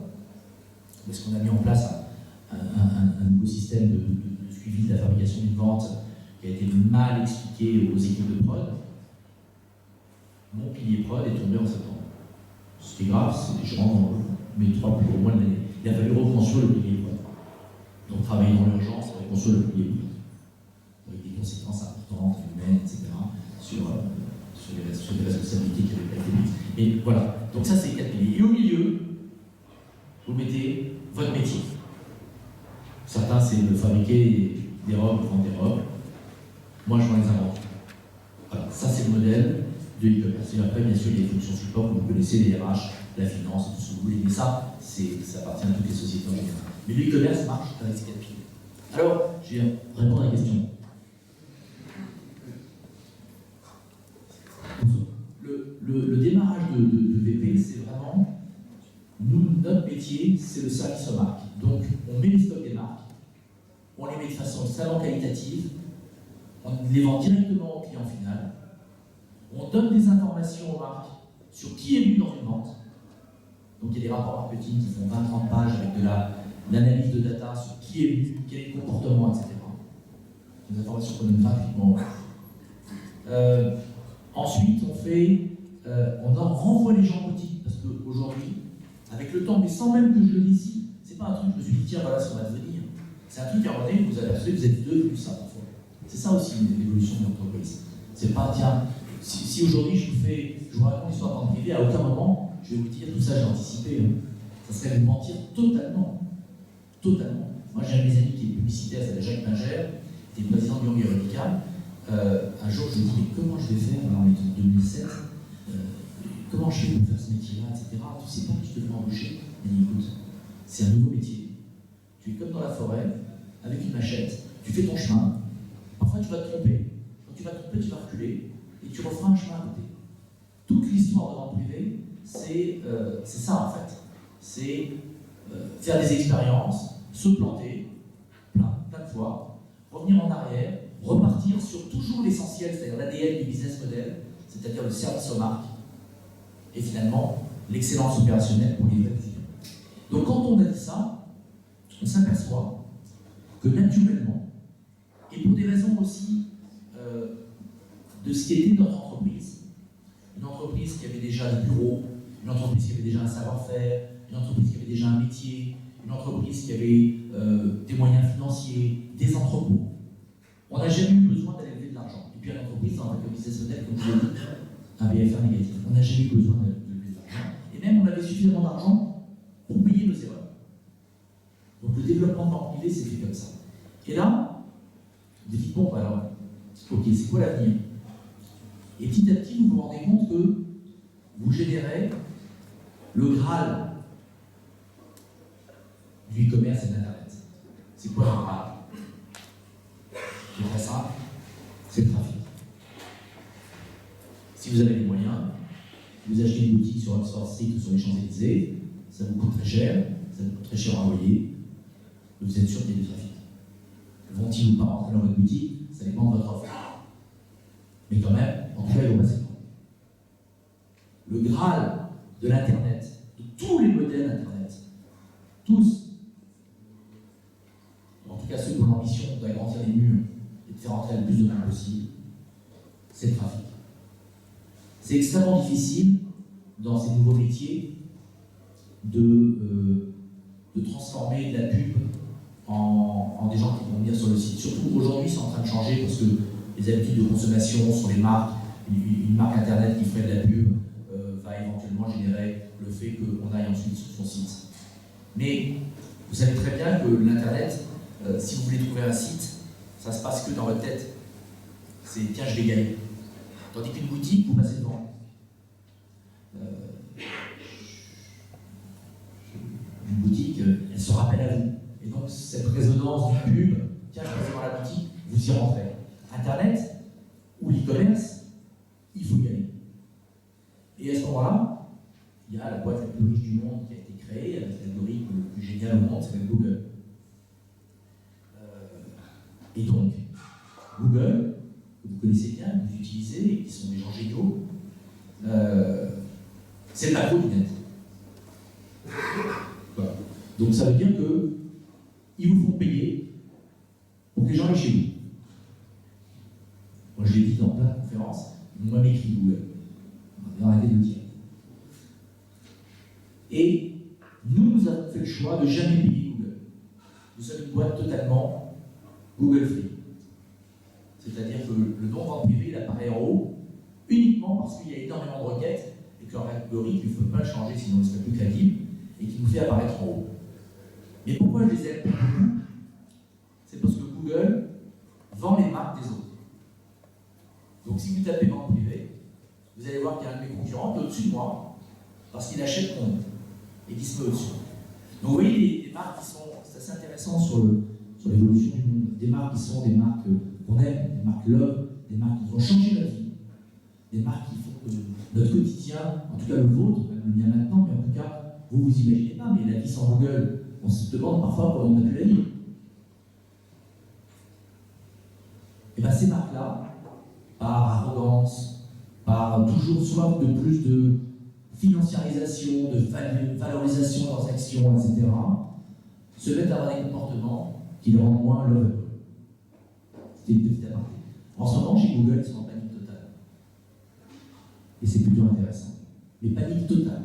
où est-ce qu'on a mis en place un nouveau système de suivi de la fabrication d'une vente qui a été mal expliqué aux équipes de prod. Mon pilier prod est tombé en septembre. Ce qui est grave, c'est que je rentre dans mes 3 plus gros mois de l'année. Il a fallu reconstruire le pilier prod. Donc travailler dans l'urgence, reconstruire le pilier prod. Avec des conséquences importantes, humaines, etc. sur les responsabilités qui avaient été prises. Et voilà. Donc ça, c'est les 4 piliers. Et au milieu, vous mettez votre métier. Certains, c'est de fabriquer des robes, vendre des robes. Moi, je vends les inventaires. Voilà, ça, c'est le modèle de e-commerce. Et après, bien sûr, il y a les fonctions support, que vous connaissez, les RH, la finance, tout ce que vous voulez. Mais ça appartient à toutes les sociétés en général. Mais le e-commerce marche avec ces 4 piliers. Alors, je vais répondre à la question. Le démarrage de VP, c'est vraiment, notre métier, c'est le service aux marques. Donc, on met les stocks des marques, on les met de façon extrêmement qualitative, on les vend directement au client final, on donne des informations aux marques sur qui est venu dans une vente. Donc, il y a des rapports marketing qui font 20-30 pages avec de l'analyse de data sur qui est venu, quel est le comportement, etc. Des informations qu'on donne gratuitement. Ensuite, on renvoie les gens en boutique, parce qu'aujourd'hui, avec le temps, mais sans même que je le dise ici, c'est pas un truc que je me suis dit, tiens, voilà ce qu'on va devenir. C'est un truc à un moment donné, vous avez aperçu, vous êtes devenu ça parfois. C'est ça aussi l'évolution de l'entreprise. C'est pas, tiens, si aujourd'hui je vous raconte l'histoire de vente privée, à aucun moment, je vais vous dire, tout ça j'ai anticipé. Ça serait vous mentir totalement. Totalement. Moi, j'ai un de mes amis qui est publicitaire, c'est Jacques Magère, qui est président de Young Radical. Un jour, je lui dis, mais comment je vais faire, alors on est en 2007, comment je fais pour faire ce métier-là, etc. Tu sais pas qui je devrais embaucher. Il dit, écoute, c'est un nouveau métier. Tu es comme dans la forêt, avec une machette, tu fais ton chemin, parfois tu vas te tromper. Quand tu vas te tromper, tu vas reculer, et tu referas un chemin à côté. Toute l'histoire de vente privée, c'est ça en fait. C'est faire des expériences, se planter, plein de fois, revenir en arrière, repartir sur toujours l'essentiel, c'est-à-dire l'ADN du business model, c'est-à-dire le service aux marques, et finalement l'excellence opérationnelle pour les vrais clients. Donc quand on a dit ça, on s'aperçoit que naturellement, et pour des raisons aussi de ce qui était notre entreprise, une entreprise qui avait déjà des bureaux, une entreprise qui avait déjà un savoir-faire, une entreprise qui avait déjà un métier, une entreprise qui avait des moyens financiers, des entrepôts. On n'a jamais eu besoin d'aller lever de l'argent. Et puis à l'entreprise, dans un business model, comme je l'ai dit, un BFR négatif. On n'a jamais eu besoin de lever de l'argent. Et même on avait suffisamment d'argent pour payer nos erreurs. Donc le développement de vente privée s'est fait comme ça. Et là, vous dites, bon, alors, ok, c'est quoi l'avenir? Et petit à petit, vous vous rendez compte que vous générez le Graal du e-commerce et de l'Internet. C'est quoi le Graal? C'est très simple, c'est le trafic. Si vous avez les moyens, vous achetez une boutique sur Oxford Street ou sur les Champs-Élysées, ça vous coûte très cher à envoyer, mais vous êtes sûr qu'il y a du trafic. Vont-ils ou pas rentrer dans votre boutique? Ça dépend de votre offre. Mais quand même, en tout cas, ils vont passer devant. Le Graal de l'Internet, de tous les modèles Internet, tous, en tout cas ceux qui ont l'ambition d'agrandir les murs et de faire entrer le plus de monde possible, c'est le trafic. C'est extrêmement difficile, dans ces nouveaux métiers, de transformer de la pub en des gens qui vont venir sur le site. Surtout aujourd'hui, c'est en train de changer parce que les habitudes de consommation sur les marques, une marque internet qui ferait de la pub va éventuellement générer le fait qu'on aille ensuite sur son site. Mais vous savez très bien que l'internet, si vous voulez trouver un site, ça se passe que dans votre tête. C'est tiens, je vais y aller. Tandis qu'une boutique, vous passez devant. Une boutique, elle se rappelle à vous. Et donc, cette résonance du pub, tiens, je passe devant la boutique, vous y rentrez. Internet ou l'e-commerce, il faut y aller. Et à ce moment-là, il y a la boîte la plus riche du monde qui a été créée, avec l'algorithme le plus génial au monde, c'est Google. Et donc, Google, que vous connaissez bien, que vous utilisez, et qui sont des gens géniaux, c'est le macro du net. Voilà. Donc Donc ça veut dire qu'ils vous font payer pour que les gens aillent chez vous. Moi, je l'ai dit dans plein de conférences, moi, m'écrit Google. On va arrêter de le dire. Et nous avons fait le choix de jamais payer Google. Nous sommes une boîte totalement Google Free. C'est-à-dire que le nom-vente privé, il apparaît en haut uniquement parce qu'il y a énormément de requêtes et que leur algorithme ne peut pas le changer sinon il serait plus crédible et qui nous fait apparaître en haut. Mais pourquoi je les aime beaucoup? C'est parce que Google vend les marques des autres. Donc si vous tapez vente privée, vous allez voir qu'il y a un de mes concurrents qui est au-dessus de moi parce qu'il achète mon nom et qui se met au-dessus. Donc vous voyez les marques qui sont, c'est assez intéressant sur l'évolution du monde, des marques qui sont des marques qu'on aime, des marques love, des marques qui vont changer notre vie, des marques qui font que notre quotidien, en tout cas le vôtre, même le mien maintenant, mais en tout cas, vous vous imaginez pas, mais la vie sans Google, on se demande parfois comment on a pu la vivre. Et bien ces marques-là, par arrogance, par toujours soif de plus de financiarisation, de valorisation de leurs actions, etc., se mettent à avoir des comportements qui les rendent moins lovable. C'était une petite aparté. En ce moment, chez Google, ils sont en panique totale. Et c'est plutôt intéressant. Mais panique totale.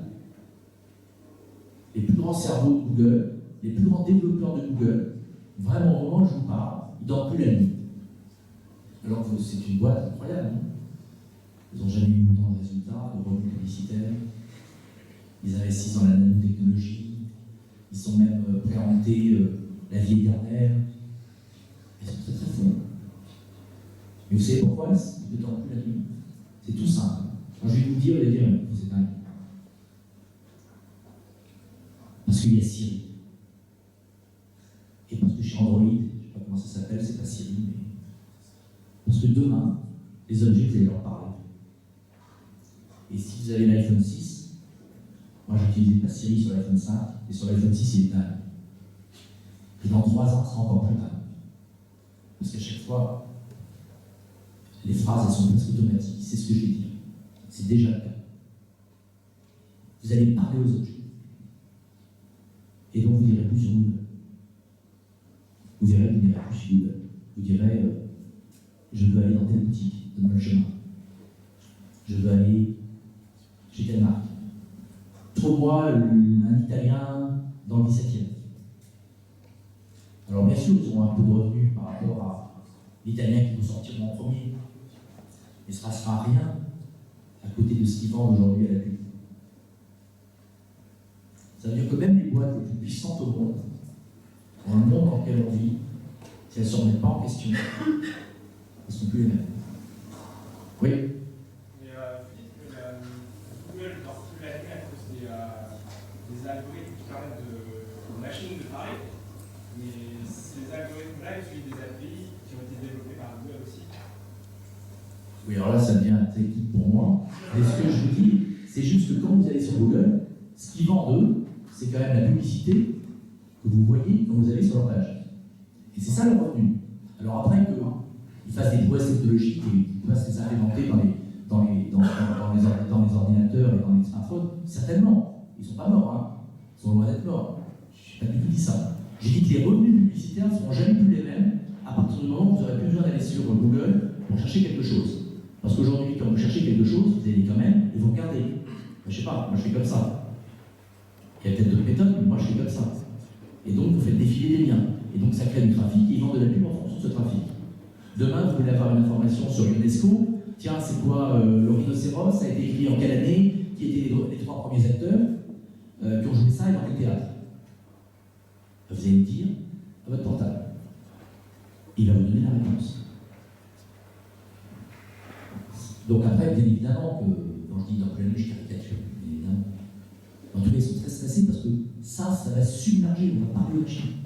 Les plus grands cerveaux de Google, les plus grands développeurs de Google, vraiment, au moment où je vous parle, ils ne dorment plus la nuit. Alors que c'est une boîte incroyable, non? Ils n'ont jamais eu autant de résultats, de revenus publicitaires. Ils investissent dans la nanotechnologie. Ils sont même prêts à hanter la vie éternelle. Ils sont très très forts. Mais vous savez pourquoi ils ne dorment plus la nuit? C'est tout simple. Quand je vais vous dire, vous allez dire, c'est dingue. Parce qu'il y a Siri. Et parce que chez Android, je ne sais pas comment ça s'appelle, c'est pas Siri, mais. Parce que demain, les objets, vous allez leur parler. Et si vous avez l'iPhone 6, moi j'utilisais pas Siri sur l'iPhone 5, et sur l'iPhone 6, il est dingue. Et dans 3 ans, ce sera encore plus dingue. Parce qu'à chaque fois, les phrases, elles sont presque automatiques. C'est ce que je vais dire. C'est déjà le cas. Vous allez parler aux objets. Et donc vous n'irez plus sur Google. Vous n'irez plus sur Google. Vous direz, je veux aller dans telle boutique, donne-moi le chemin. Je veux aller chez telle marque. Trouve-moi un Italien dans le 17e. Alors bien sûr, ils ont un peu de revenus par rapport à l'Italien qui vous sortir en premier. Mais ça ne sera rien à côté de ce qu'ils vendent aujourd'hui à la pub. Ça veut dire que même les boîtes les plus puissantes au monde, dans le monde dans lequel on vit, si elles ne se remettent pas en question, elles ne sont plus les mêmes. Oui. Mais vous dites que Google dort plus la nuit à cause des algorithmes qui permettent aux machines de parler. Mais ces algorithmes-là utilisent des API qui ont été développés par Google aussi. Oui, alors là, ça devient technique pour moi. Mais ce que je vous dis, c'est juste que quand vous allez sur Google, ce qu'ils vendent eux, c'est quand même la publicité que vous voyez quand vous allez sur leur page. Et c'est ça le revenu. Alors après qu'ils fassent des prouesses technologiques et qu'ils fassent les implémenter dans les ordinateurs et dans les smartphones, certainement. Ils ne sont pas morts, hein. Ils sont loin d'être morts. Je n'ai pas du tout dit ça. J'ai dit que les revenus publicitaires ne seront jamais plus les mêmes à partir du moment où vous n'aurez plus besoin d'aller sur Google pour chercher quelque chose. Parce qu'aujourd'hui, quand vous cherchez quelque chose, vous allez quand même et vous regardez. Je ne sais pas, moi je fais comme ça. Il y a peut-être d'autres méthodes, mais moi je fais comme ça. Et donc vous faites défiler des liens. Et donc ça crée du trafic et ils vendent de la pub en fonction de ce trafic. Demain, vous voulez avoir une information sur l'UNESCO. Tiens, c'est quoi le rhinocéros? Ça a été écrit en quelle année? Qui étaient les 3 premiers acteurs qui ont joué ça et dans quel théâtre? Vous allez me dire à votre portable. Il va vous donner la réponse. Donc après, bien évidemment, que quand je dis dans plein nuit, je caricature, bien évidemment. En tout cas, ils sont très stressés parce que ça va submerger, on va parler aux machines.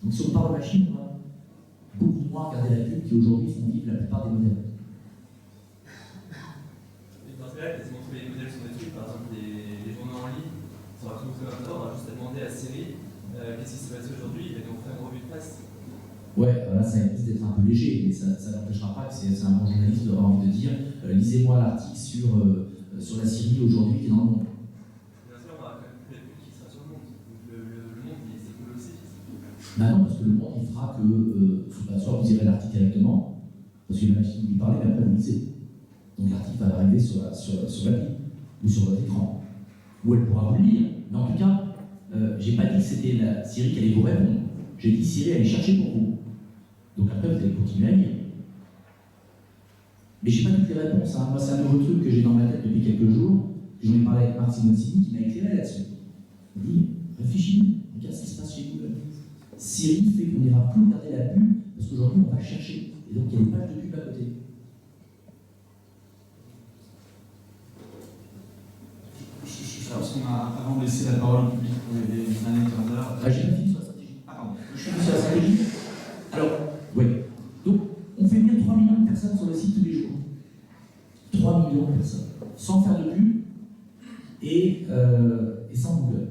Donc si on parle aux machines, on va beaucoup moins regarder la pub qui aujourd'hui font vivre la plupart des modèles. Et dans ce cas-là, quasiment tous les modèles sont détruits, par exemple les journaux en ligne, ça va tout consommateur, on va juste demander à Siri qu'est-ce qui s'est passé aujourd'hui, et donc on fait une revue de presse. Ouais, là ça risque d'être un peu léger, mais ça n'empêchera pas que c'est un bon journaliste d'avoir envie de dire lisez-moi l'article sur la Syrie aujourd'hui qui est dans le monde. Bien sûr, on va quand même plus la pub qui sera sur le monde. Donc le monde, c'est Maintenant, parce que le monde, il fera que soit vous irez l'article directement, parce que la machine vous lui parle, mais après vous lisez. Donc l'article va arriver sur l'appli ou sur votre écran. Ou elle pourra vous le lire. Mais en tout cas, j'ai pas dit que c'était la Siri qui allait vous répondre. J'ai dit Siri allait chercher pour vous. Donc après, vous allez continuer à lire. Mais j'ai pas toutes les réponses. Hein. Moi, c'est un nouveau truc que j'ai dans ma tête depuis quelques jours. J'en ai parlé avec Marc Simoncini qui m'a éclairé là-dessus. Il dit réfléchis, regarde ce qui se passe chez Google. Siri fait qu'on n'ira plus regarder la pub parce qu'aujourd'hui, on va chercher. Et donc, il y a des pages de pub à côté. Parce qu'on a avant de laisser la parole au public pour les derniers intervenants. J'ai pas fini sur la stratégie. Ah pardon. Je suis sur la stratégie. Alors, oui. Donc, on fait venir 3 millions de personnes sur le site tous les jours. 3 millions de personnes. Sans faire de pub et sans Google.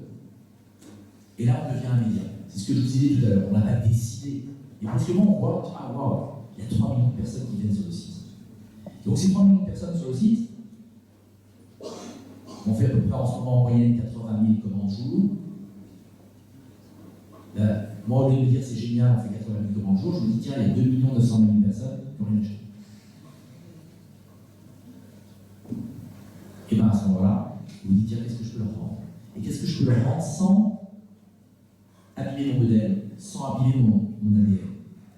Et là, on devient un média. C'est ce que je vous disais tout à l'heure. On n'a pas décidé. Et brusquement, on voit, ah waouh, il y a 3 millions de personnes qui viennent sur le site. Donc, ces 3 millions de personnes sur le site, on fait à peu près en ce moment en moyenne 80 000 commandes jour. Moi, au lieu de me dire c'est génial, on fait 80 000 commandes jour, je me dis tiens, il y a 2 900 000 personnes qui ont rien acheté. Et bien à ce moment-là, vous dites tiens, qu'est-ce que je peux leur rendre? Et qu'est-ce que je peux leur rendre sans abîmer mon modèle, sans abîmer mon ADN?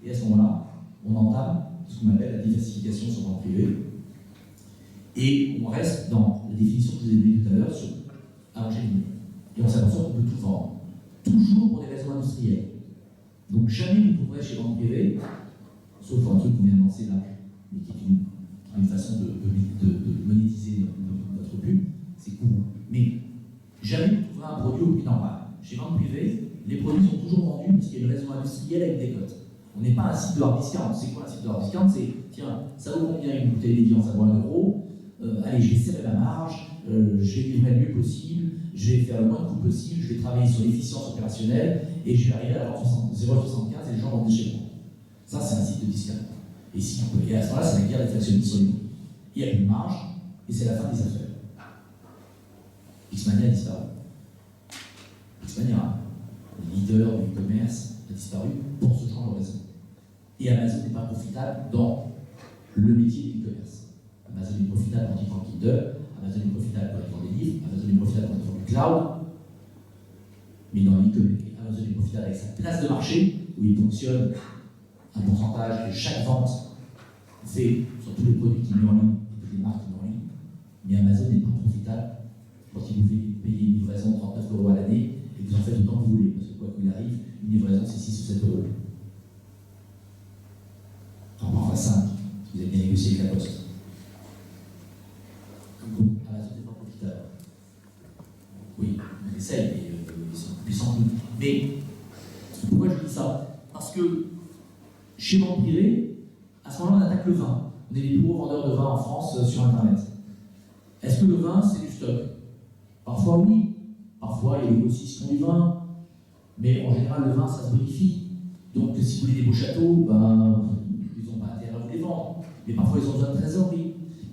Et à ce moment-là, on entame ce qu'on appelle la diversification sur le vente privée. Et on reste dans la définition que je vous ai donnée tout à l'heure sur arranger les lignes. Et on s'aperçoit qu'on peut tout vendre. Toujours pour des raisons industrielles. Donc jamais vous trouverez chez vente privée, sauf un truc qu'on vient de lancer là, mais qui est une façon de monétiser notre pub, c'est court. Mais jamais vous trouverez un produit au prix normal. Chez vente privée, les produits sont toujours vendus parce qu'il y a une raison industrielle avec des cotes. On n'est pas un site de hard discount. C'est quoi un site de hard discount? C'est tiens, ça vaut combien une bouteille d'évian? Ça vaut 1 €. Allez, je vais serrer la marge, je vais livrer le mieux possible, je vais faire le moins de coûts possible, je vais travailler sur l'efficience opérationnelle et je vais arriver à avoir 0,75 et les gens vont chez moi. Ça, c'est un site de discount. Et à ce moment-là, c'est la guerre inflationniste sur les prix. Il n'y a plus de marge et c'est la fin des affaires. Xmania a disparu. Xmania, le leader du e-commerce, a disparu pour ce genre de raison. Et Amazon n'est pas profitable dans le métier du e-commerce. Amazon est profitable quand il vend le Kindle, Amazon est profitable quand il vend des livres, Amazon est profitable quand il vend du cloud, mais dans l'e-commerce, Amazon est profitable avec sa place de marché, où il fonctionne un pourcentage de chaque vente fait sur tous les produits qu'il met en ligne et toutes les marques qu'il met en ligne. Mais Amazon n'est pas profitable quand il vous fait payer une livraison de 39 € à l'année et que vous en faites autant que vous voulez, parce que quoi qu'il arrive, une livraison c'est 6 ou 7 €. Enfin 5, vous avez bien négocié avec la Poste. Donc, Amazon n'est pas profitable. Oui, on essaye, mais ils sont puissants. Mais pourquoi je dis ça? Parce que chez Vente Privée, à ce moment-là, on attaque le vin. On est les plus gros vendeurs de vin en France sur Internet. Est-ce que le vin, c'est du stock? Parfois oui, parfois il y a des grossistes qui font du vin, mais en général, le vin, ça se bonifie. Donc si vous voulez des beaux châteaux, ben, ils n'ont pas intérêt à vous les vendre. Mais parfois, ils ont besoin de trésorerie.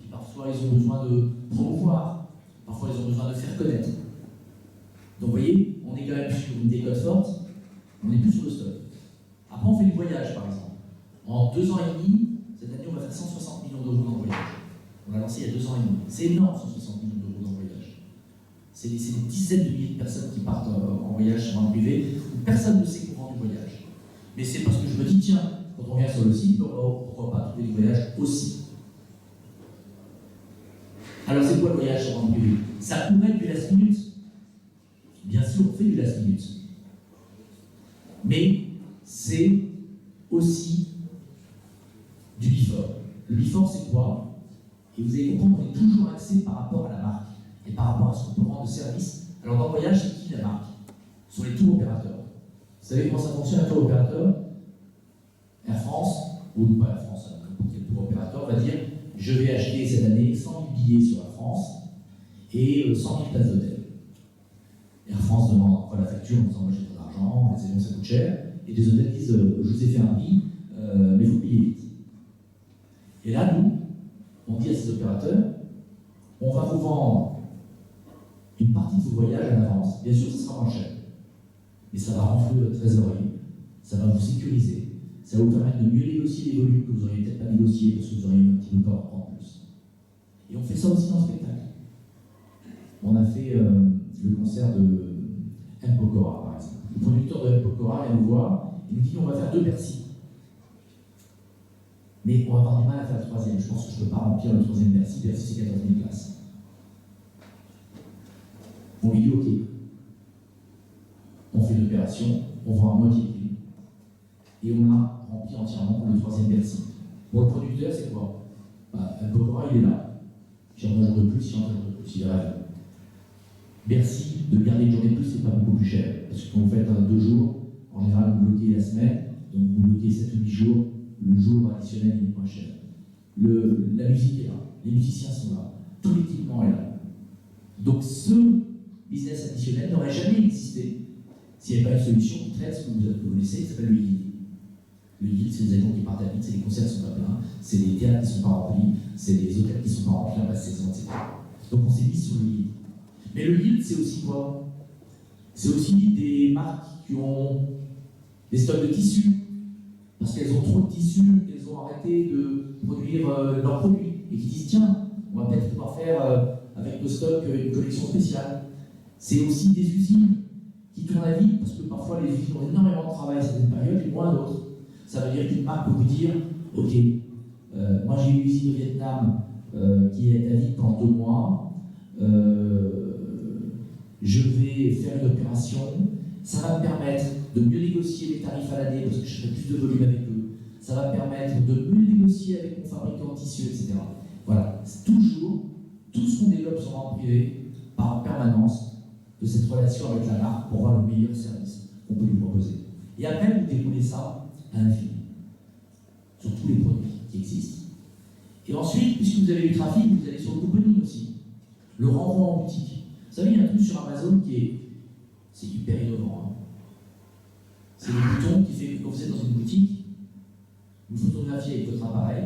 Parfois, ils ont besoin de promouvoir. Parfois, ils ont besoin de faire connaître. Donc, vous voyez, on est quand même sur une décote forte, on n'est plus sur le stock. Après, on fait du voyage, par exemple. En 2 ans et demi, cette année, on va faire 160 millions € dans le voyage. On l'a lancé il y a 2 ans et demi. C'est énorme, 160 millions € dans le voyage. C'est des dizaines de milliers de personnes qui partent en voyage sur un privé, où personne ne sait qu'on vend du voyage. Mais c'est parce que je me dis, tiens, quand on vient sur le site, pourquoi pas trouver du voyage aussi? Alors c'est quoi le voyage sur vente privée? Ça pourrait être du last minute. Bien sûr, on fait du last minute. Mais c'est aussi du before. Le before, c'est quoi? Et vous allez comprendre, on est toujours axé par rapport à la marque et par rapport à ce qu'on peut rendre de service. Alors dans le voyage, c'est qui la marque? Ce sont les tours opérateurs. Vous savez comment ça fonctionne un tour opérateur? Air France, ou pas Air France, n'importe quel tour opérateur va dire je vais acheter cette année 100 000 billets sur Air France et 100 000 places d'hôtel. Air France demande encore la facture en disant moi j'ai pas d'argent, les avions ça coûte cher, et les hôtels disent je vous ai fait un prix, mais vous payez vite. Et là, nous, on dit à ces opérateurs on va vous vendre une partie de vos voyages à l'avance. Bien sûr, ce sera moins cher, mais ça va renflouer votre trésorerie, ça va vous sécuriser, ça va vous permettre de mieux négocier les volumes que vous n'auriez peut-être pas négocié parce que vous auriez eu un petit peu peur en plus. Et on fait ça aussi dans le spectacle. On a fait le concert de M. Pokora, par exemple. Le producteur de M. Pokora vient nous voir et nous dit on va faire 2 Bercy. Mais on va avoir du mal à faire le 3e. Je pense que je ne peux pas remplir le 3e Bercy. Bercy, c'est 14 000 places. On lui dit ok. On fait l'opération, on vend à moitié de prix. Et on a rempli entièrement le 3e Bercy. Pour le producteur, c'est quoi? M. Pokora, il est là. J'en aurais plus, il rêve. Bercy, de garder une journée de plus, c'est pas beaucoup plus cher. Parce que quand vous faites 2 jours, en général, vous bloquez la semaine, donc vous bloquez 7 ou 8 jours, le jour additionnel il est moins cher. La musique est là, les musiciens sont là, tout l'équipement est là. Donc ce business additionnel n'aurait jamais existé s'il n'y avait pas une solution qui traite ce que vous connaissez, qui s'appelle le yield. Le yield, c'est les avions qui partent à vide, c'est les concerts qui ne sont pas pleins, c'est les théâtres qui ne sont pas remplis, c'est les hôtels qui ne sont pas remplis en basse saison, etc. Donc on s'est mis sur le yield. Mais le yield, c'est aussi quoi? C'est aussi des marques qui ont des stocks de tissus, parce qu'elles ont trop de tissus, qu'elles ont arrêté de produire leurs produits, et qui disent tiens, on va peut-être pouvoir faire avec nos stocks une collection spéciale. C'est aussi des usines qui tournent à vide, parce que parfois les usines ont énormément de travail à certaines périodes et moins d'autres. Ça veut dire qu'une marque peut vous dire ok, moi j'ai une usine au Vietnam qui est à vide pendant 2 mois. Je vais faire une opération, ça va me permettre de mieux négocier les tarifs à l'année parce que je ferai plus de volume avec eux, ça va me permettre de mieux négocier avec mon fabricant de tissus, etc. Voilà, c'est toujours tout ce qu'on développe sur le privé par en permanence de cette relation avec la marque pour avoir le meilleur service qu'on peut lui proposer. Et après, vous déroulez ça à l'infini sur tous les produits qui existent. Et ensuite, puisque vous avez du trafic, vous allez sur le couponing aussi, le renvoi en boutique. Vous savez, il y a un truc sur Amazon c'est hyper innovant. Hein. C'est le bouton qui fait que quand vous êtes dans une boutique, vous photographiez avec votre appareil,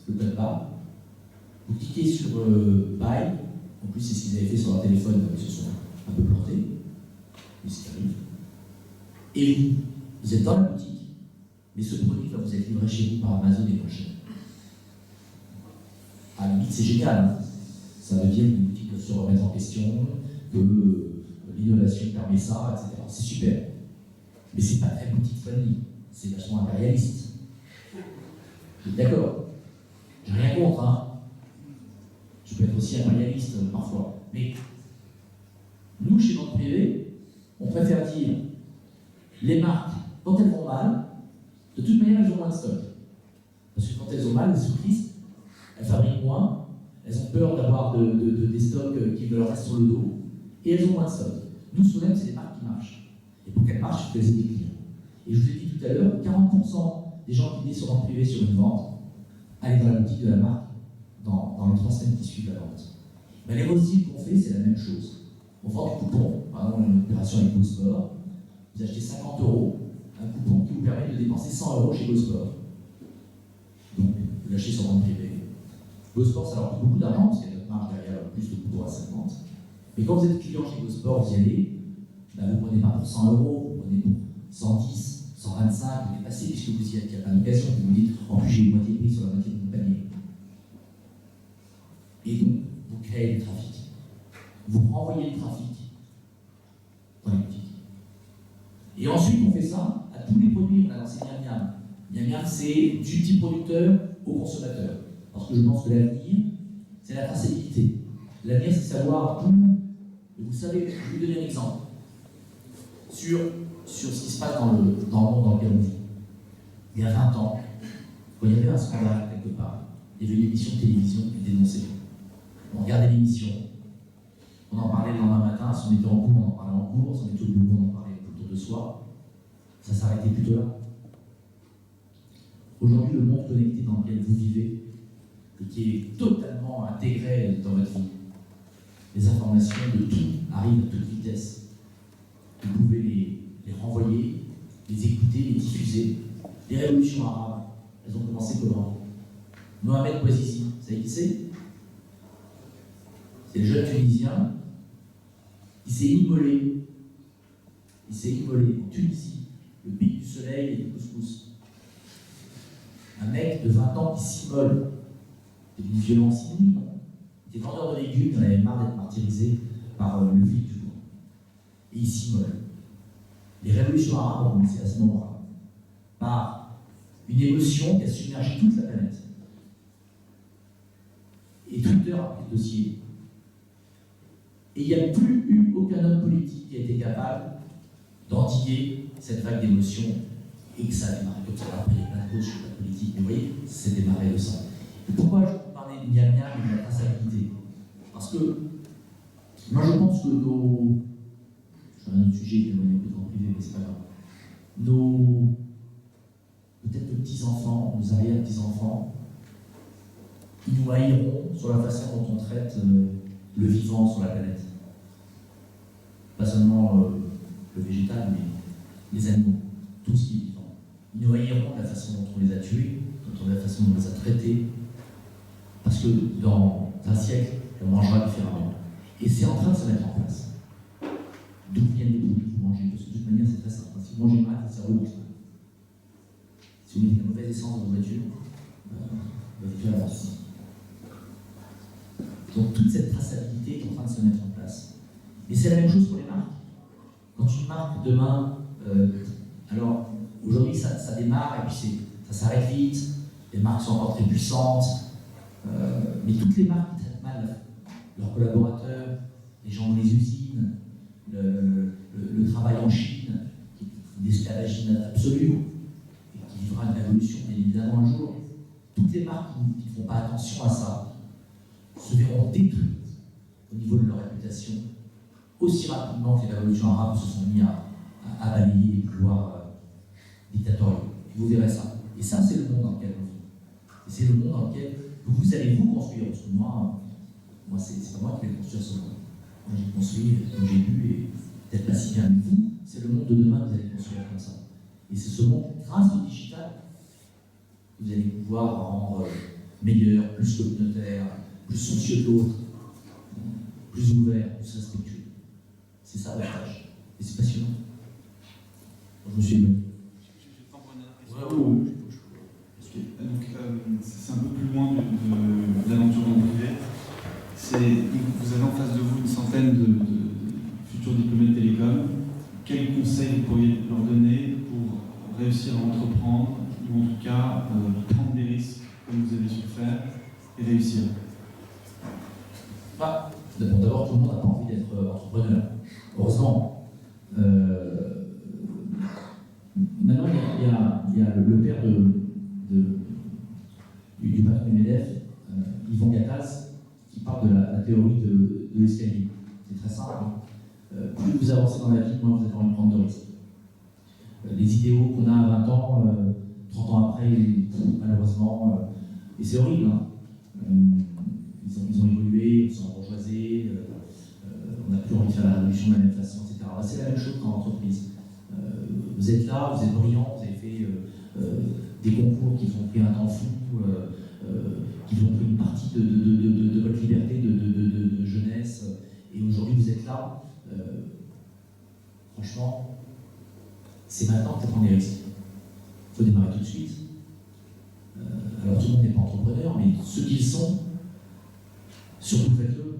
le code barre, vous cliquez sur Buy, en plus c'est ce qu'ils avaient fait sur leur téléphone, ils se sont un peu plantés, mais c'est arrive. Et vous êtes dans la boutique, mais ce produit va vous être livré chez vous par Amazon et prochain. À la limite, c'est génial. Hein. Ça veut dire qu'une boutique peut se remettre en question, que l'innovation permet ça, etc. C'est super. Mais c'est pas très boutique friendly, c'est vachement impérialiste. D'accord. J'ai rien contre, hein. Je peux être aussi impérialiste parfois. Mais nous, chez notre privé, on préfère dire les marques, quand elles vont mal, de toute manière, elles ont moins de stock. Parce que quand elles ont mal, elles sont tristes, elles fabriquent moins, elles ont peur d'avoir des stocks qui leur restent sur le dos, et elles ont moins de stock. Nous, ce qu'on aime, c'est les marques qui marchent. Et pour qu'elles marchent, il faut qu'elles aient des clients. Et je vous ai dit tout à l'heure, 40% des gens qui viennent sur notre privé sur une vente, allaient dans la boutique de la marque dans les 3 semaines qui suivent la vente. Mais les redites qu'on fait, c'est la même chose. On vend des coupons, par exemple, une opération avec GoSport, vous achetez 50 €, un coupon qui vous permet de dépenser 100 € chez GoSport. Donc, vous l'achetez sur vente privée. GoSport, ça leur coûte beaucoup d'argent, parce qu'il y a notre marge derrière, plus de coupons à 50. Mais quand vous êtes client chez GoSport, vous y allez, vous ne prenez pas pour 100 €, vous prenez pour 110, 125, vous dépassez, puisque vous y êtes, il y a plein d'occasions, vous vous dites, en plus j'ai une moitié de prix sur la moitié de mon panier. Et donc, vous créez du trafic. Vous renvoyez le trafic dans les boutiques. Et ensuite, on fait ça à tous les produits. On a lancé Miam Miam. Miam Miam, c'est du petit producteur au consommateur. Parce que je pense que l'avenir, c'est la traçabilité. L'avenir, c'est savoir d'où. Vous savez, je vais vous donner un exemple sur ce qui se passe dans le monde dans lequel on vit. Il y a 20 ans, quand il y avait un scandale quelque part, il y avait une émission de télévision qui dénonçait. On regardait l'émission, on en parlait le lendemain matin, si on était en cours, on en parlait en cours, si on était au bureau, on en parlait autour de soi. Ça s'arrêtait plutôt là. Aujourd'hui, le monde connecté dans lequel vous vivez, et qui est totalement intégré dans votre vie, les informations de tout arrivent à toute vitesse. Vous pouvez les renvoyer, les écouter, les diffuser. Les révolutions arabes, elles ont commencé comment? Mohamed Bouazizi, vous savez qui c'est? C'est le jeune Tunisien. Il s'est immolé en Tunisie le pays du soleil et du couscous. Un mec de 20 ans qui s'immole, c'est d'une violence inouïe, non? Il était vendeur de légumes, il en avait marre d'être martyrisé par le flic du coin. Et il s'immole. Les révolutions arabes ont commencé à ce moment-là, par une émotion qui a submergé toute la planète. Et Twitter a pris le dossier. Et il n'y a plus eu aucun homme politique qui a été capable d'endiguer cette vague d'émotions et que ça a démarré comme ça. Après, il y a plein de causes sur la politique, mais vous voyez, c'est démarré de ça. Et pourquoi je vous parlais du miam-miam et de la traçabilité? Parce que moi, je pense que nos... C'est un autre sujet qui est éloigné peut-être en privé, mais c'est pas grave. Peut-être nos petits-enfants, nos arrière-petits-enfants, ils nous haïront sur la façon dont on traite le vivant sur la planète. Pas seulement le végétal, mais les animaux, tout ce qui est vivant. Ils nous haïront de la façon dont on les a tués, de la façon dont on les a traités, parce que dans un siècle, on mangera différemment. Et c'est en train de se mettre en place. D'où viennent les produits que vous mangez? Parce que de toute manière, c'est très simple. Si vous mangez mal, c'est le cerveau qui se met. Si vous mettez la mauvaise essence dans votre voiture, la voiture avance. Donc toute cette traçabilité est en train de se mettre en place. Et c'est la même chose pour les marques. Quand une marque demain, alors aujourd'hui ça démarre et puis ça s'arrête vite, les marques sont encore très puissantes, mais toutes les marques qui traitent mal leurs collaborateurs, les gens dans les usines, le travail en Chine, qui est l'esclavagisme absolu, et qui vivra une révolution bien évidemment un jour, toutes les marques qui ne font pas attention à ça se verront détruites au niveau de leur réputation aussi rapidement que les révolutions arabes se sont mis à balayer les pouvoirs dictatoriaux. Et vous verrez ça. Et ça, c'est le monde dans lequel on vit. Et c'est le monde dans lequel vous allez vous construire. Parce que moi c'est pas moi qui vais construire ce monde. Moi, j'ai construit, comme j'ai lu, et peut-être pas si bien, mais vous, c'est le monde de demain que vous allez construire comme ça. Et c'est ce monde, grâce au digital, que vous allez pouvoir rendre meilleur, plus communautaire, plus soucieux de l'autre, plus ouvert, plus respectueux. C'est ça la tâche. Et c'est passionnant. Je me suis éloigné. Donc, c'est un peu plus loin de l'aventure dont vous vivez. Vous avez en face de vous une centaine de futurs diplômés de télécom. Quels conseils vous pourriez leur donner pour réussir à entreprendre, ou en tout cas prendre des risques comme vous avez su le faire et réussir? D'abord, tout le monde n'a pas envie d'être entrepreneur. Heureusement. Maintenant, il y a le père du patron du MEDEF, Yvon Gattaz, qui parle de la théorie de l'escalier. C'est très simple. Plus vous avancez dans la vie, moins vous avez envie de prendre de risques. Les idéaux qu'on a à 20 ans, 30 ans après, malheureusement, et c'est horrible, hein. Ils ont évolué, ils sont bourgeoisés, on n'a plus envie de faire la révolution de la même façon, etc. C'est la même chose dans l'entreprise. Vous êtes là, vous êtes brillant, vous avez fait des concours qui vous ont pris un temps fou, qui vous ont pris une partie de votre liberté de jeunesse, et aujourd'hui vous êtes là. Franchement, c'est maintenant qu'il faut prendre des risques. Il faut démarrer tout de suite. Alors tout le monde n'est pas entrepreneur, mais ceux qui le sont, surtout faites-le.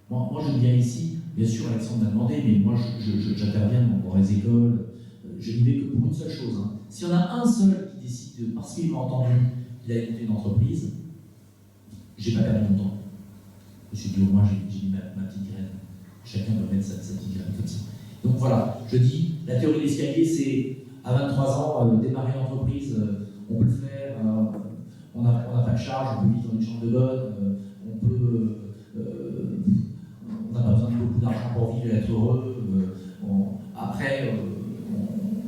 Moi je viens ici, bien sûr Alexandre m'a demandé, mais moi j'interviens dans les écoles, je n'y vais que pour une seule chose. Hein. S'il y en a un seul qui décide, parce qu'il m'a entendu qu'il a monté une entreprise, j'ai pas perdu mon temps. Je me suis dit au moins j'ai mis ma petite graine. Chacun doit mettre sa petite graine comme ça. Donc voilà, je dis, la théorie de l'escalier, c'est à 23 ans, démarrer une entreprise, on peut le faire, on n'a pas de charge, on peut vivre dans une chambre de bonne, on n'a pas besoin de beaucoup d'argent pour vivre et être heureux. Après,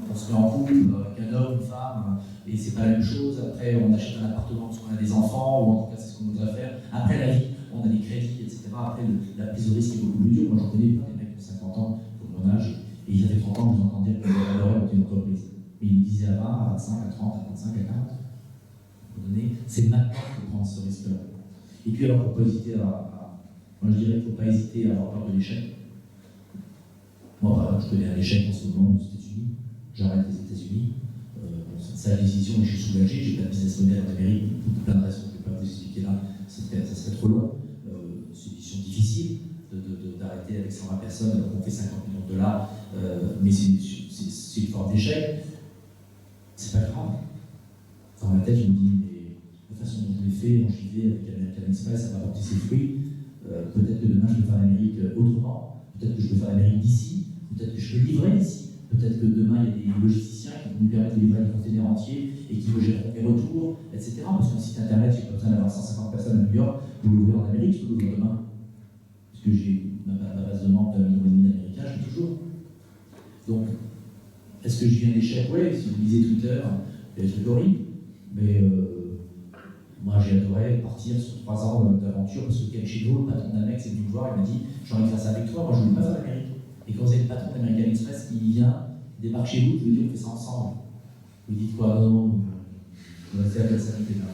on se met en couple avec un homme, une femme, et c'est pas la même chose. Après, on achète un appartement parce qu'on a des enfants, ou en tout cas, c'est ce qu'on voudrait faire. Après la vie, on a des crédits, etc. Après, la prise de risque est beaucoup plus dure. Moi, j'en connais plein des mecs de 50 ans, pour mon âge, et ils avaient 30 ans, je vous entends dire qu'ils adoraient monter une entreprise. Mais ils me disaient à 20, à 25, à 30, à 35, à 40. C'est maintenant qu'il faut prendre ce risque-là. Et puis, alors, il ne faut pas hésiter moi, je dirais qu'il ne faut pas hésiter à avoir peur de l'échec. Moi, par exemple, je connais un échec en ce moment aux États-Unis. j'arrête les États-Unis. C'est la décision et je suis soulagé, j'ai pas de business model en Amérique, pour plein de raisons que je ne vais pas vous expliquer là, ça serait trop long. C'est une décision difficile d'arrêter avec 120 personnes alors qu'on fait 50 millions de dollars, mais c'est une forme d'échec. C'est pas grave. Dans ma tête, je me dis, mais la façon dont je l'ai fait, en JV avec American Express, ça va porter ses fruits. Peut-être que demain, je vais faire l'Amérique autrement. Peut-être que je vais faire l'Amérique d'ici. Peut-être que je vais livrer d'ici. Peut-être que demain, il y a des logisticiens qui vont nous permettre de livrer des containers entiers et qui me géreront mes retours, etc. Parce qu'un site internet, j'ai pas besoin d'avoir 150 personnes à New York pour l'ouvrir en Amérique, je peux l'ouvrir demain. Parce que j'ai ma base de membres d'un million d'Américains, je l'ai toujours. Donc, est-ce que je vis un échec? Oui, si vous lisez Twitter, il y a des trucs horribles. Mais moi, j'ai adoré partir sur 3 ans d'aventure parce que Ken Chino, le patron d'Amex, est venu me voir, il m'a dit j'ai envie de faire ça avec toi, moi je ne voulais pas faire l'Amérique. Et quand vous avez le patron d'American Express qui vient, débarque chez vous, je vous dis on fait ça ensemble. Vous dites quoi? Non, on va faire ça avec là.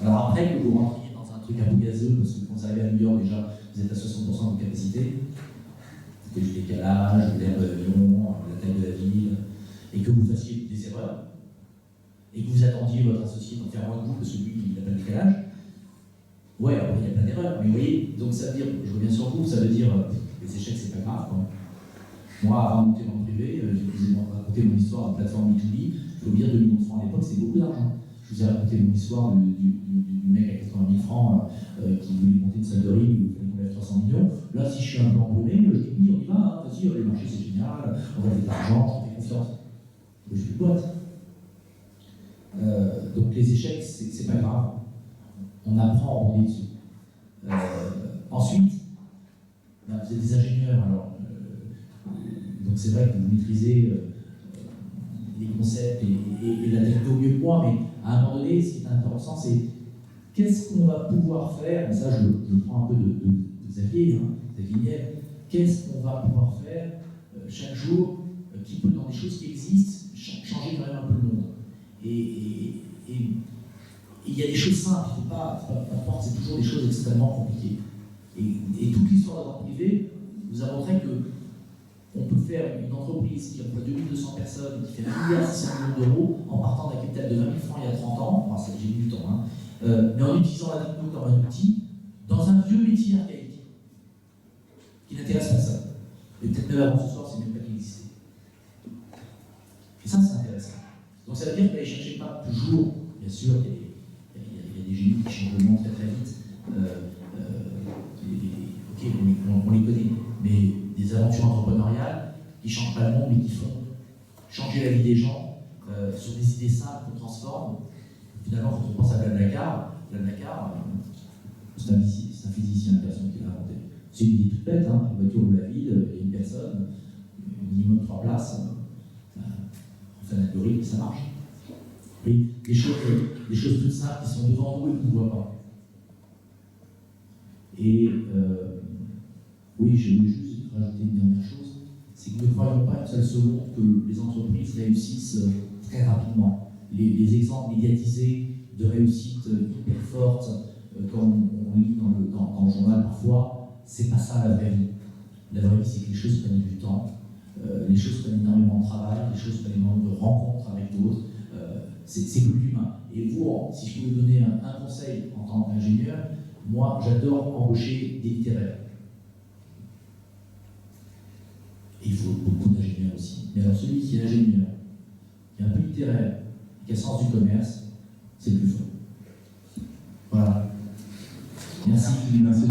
Alors après que vous rentriez dans un truc un peu gazeux, parce que quand vous arrivez à New York, déjà, vous êtes à 60% de vos capacités, le décalage, l'air de l'avion, la taille de la ville, et que vous fassiez des erreurs, et que vous attendiez votre associé pour faire moins de vous, parce que lui, il n'a pas de décalage. Ouais, alors il y a plein d'erreurs, mais vous voyez, donc ça veut dire, je reviens sur vous, ça veut dire, les échecs, c'est pas grave, quoi. Moi, avant de monter mon privé, je vous ai raconté mon histoire de plateforme B2B. Je peux vous dire 2 millions de francs à l'époque, c'est beaucoup d'argent. Je vous ai raconté mon histoire du mec à 80 000 francs qui voulait monter une salle de ring où il fallait qu'on lève 300 millions. Là, si je suis un peu embrumé, je dis oui, on y va, hein, vas-y, les marchés c'est génial, on va faire de l'argent, je fais confiance. Mais je fais une boîte. Donc les échecs, c'est pas grave. On apprend à rebondir dessus. Ensuite, vous êtes des ingénieurs, alors. Donc c'est vrai que vous maîtrisez les concepts et la techno mieux que moi, mais à un moment donné, ce qui est important, c'est qu'est-ce qu'on va pouvoir faire, et ça je prends un peu de Xavier, Xavier Niel, qu'est-ce qu'on va pouvoir faire chaque jour qui peut, dans des choses qui existent, changer quand même un peu le monde. Et il y a des choses simples, il ne faut pas c'est toujours des choses extrêmement compliquées. Et toute l'histoire de la banque privée nous a montré que on peut faire une entreprise qui emploie 2200 personnes, qui fait 1,6 milliard d'euros en partant d'un capital de 20 000 francs il y a 30 ans, enfin j'ai mis du temps, mais en utilisant la techno comme un outil, dans un vieux métier archaïque, qui n'intéresse personne. Et peut-être même avant ce soir, c'est même pas qu'il existait. Et ça, c'est intéressant. Donc ça veut dire qu'aller chercher pas toujours, bien sûr, il y a des génies qui changent le monde très très vite. Ok, on les connaît, mais des aventures entrepreneuriales qui ne changent pas le monde, mais qui font changer la vie des gens sur des idées simples qu'on transforme. Finalement, quand on pense à Blablacar, c'est un physicien, une personne qui l'a inventé. C'est une idée toute bête, une voiture roule la ville, il y a une personne, minimum 3 places, on fait un algorithme, ça marche. Et des choses toutes simples qui sont devant nous et qu'on ne voit pas. Et oui, je voulais juste rajouter une dernière chose, c'est que ne croyons pas une seule seconde que les entreprises réussissent très rapidement. Les exemples médiatisés de réussite hyper forte, comme on lit dans le journal parfois, c'est pas ça la vraie vie. La vraie vie, c'est que les choses prennent du temps, les choses prennent énormément de travail, les choses prennent énormément de rencontres avec d'autres. C'est plus humain. Et vous, si je peux vous donner un conseil en tant qu'ingénieur, moi, j'adore embaucher des littéraires. Et il faut beaucoup d'ingénieurs aussi. Mais alors celui qui est ingénieur, qui est un peu littéraire, qui a le sens du commerce, c'est le plus fort. Voilà. Merci. Merci.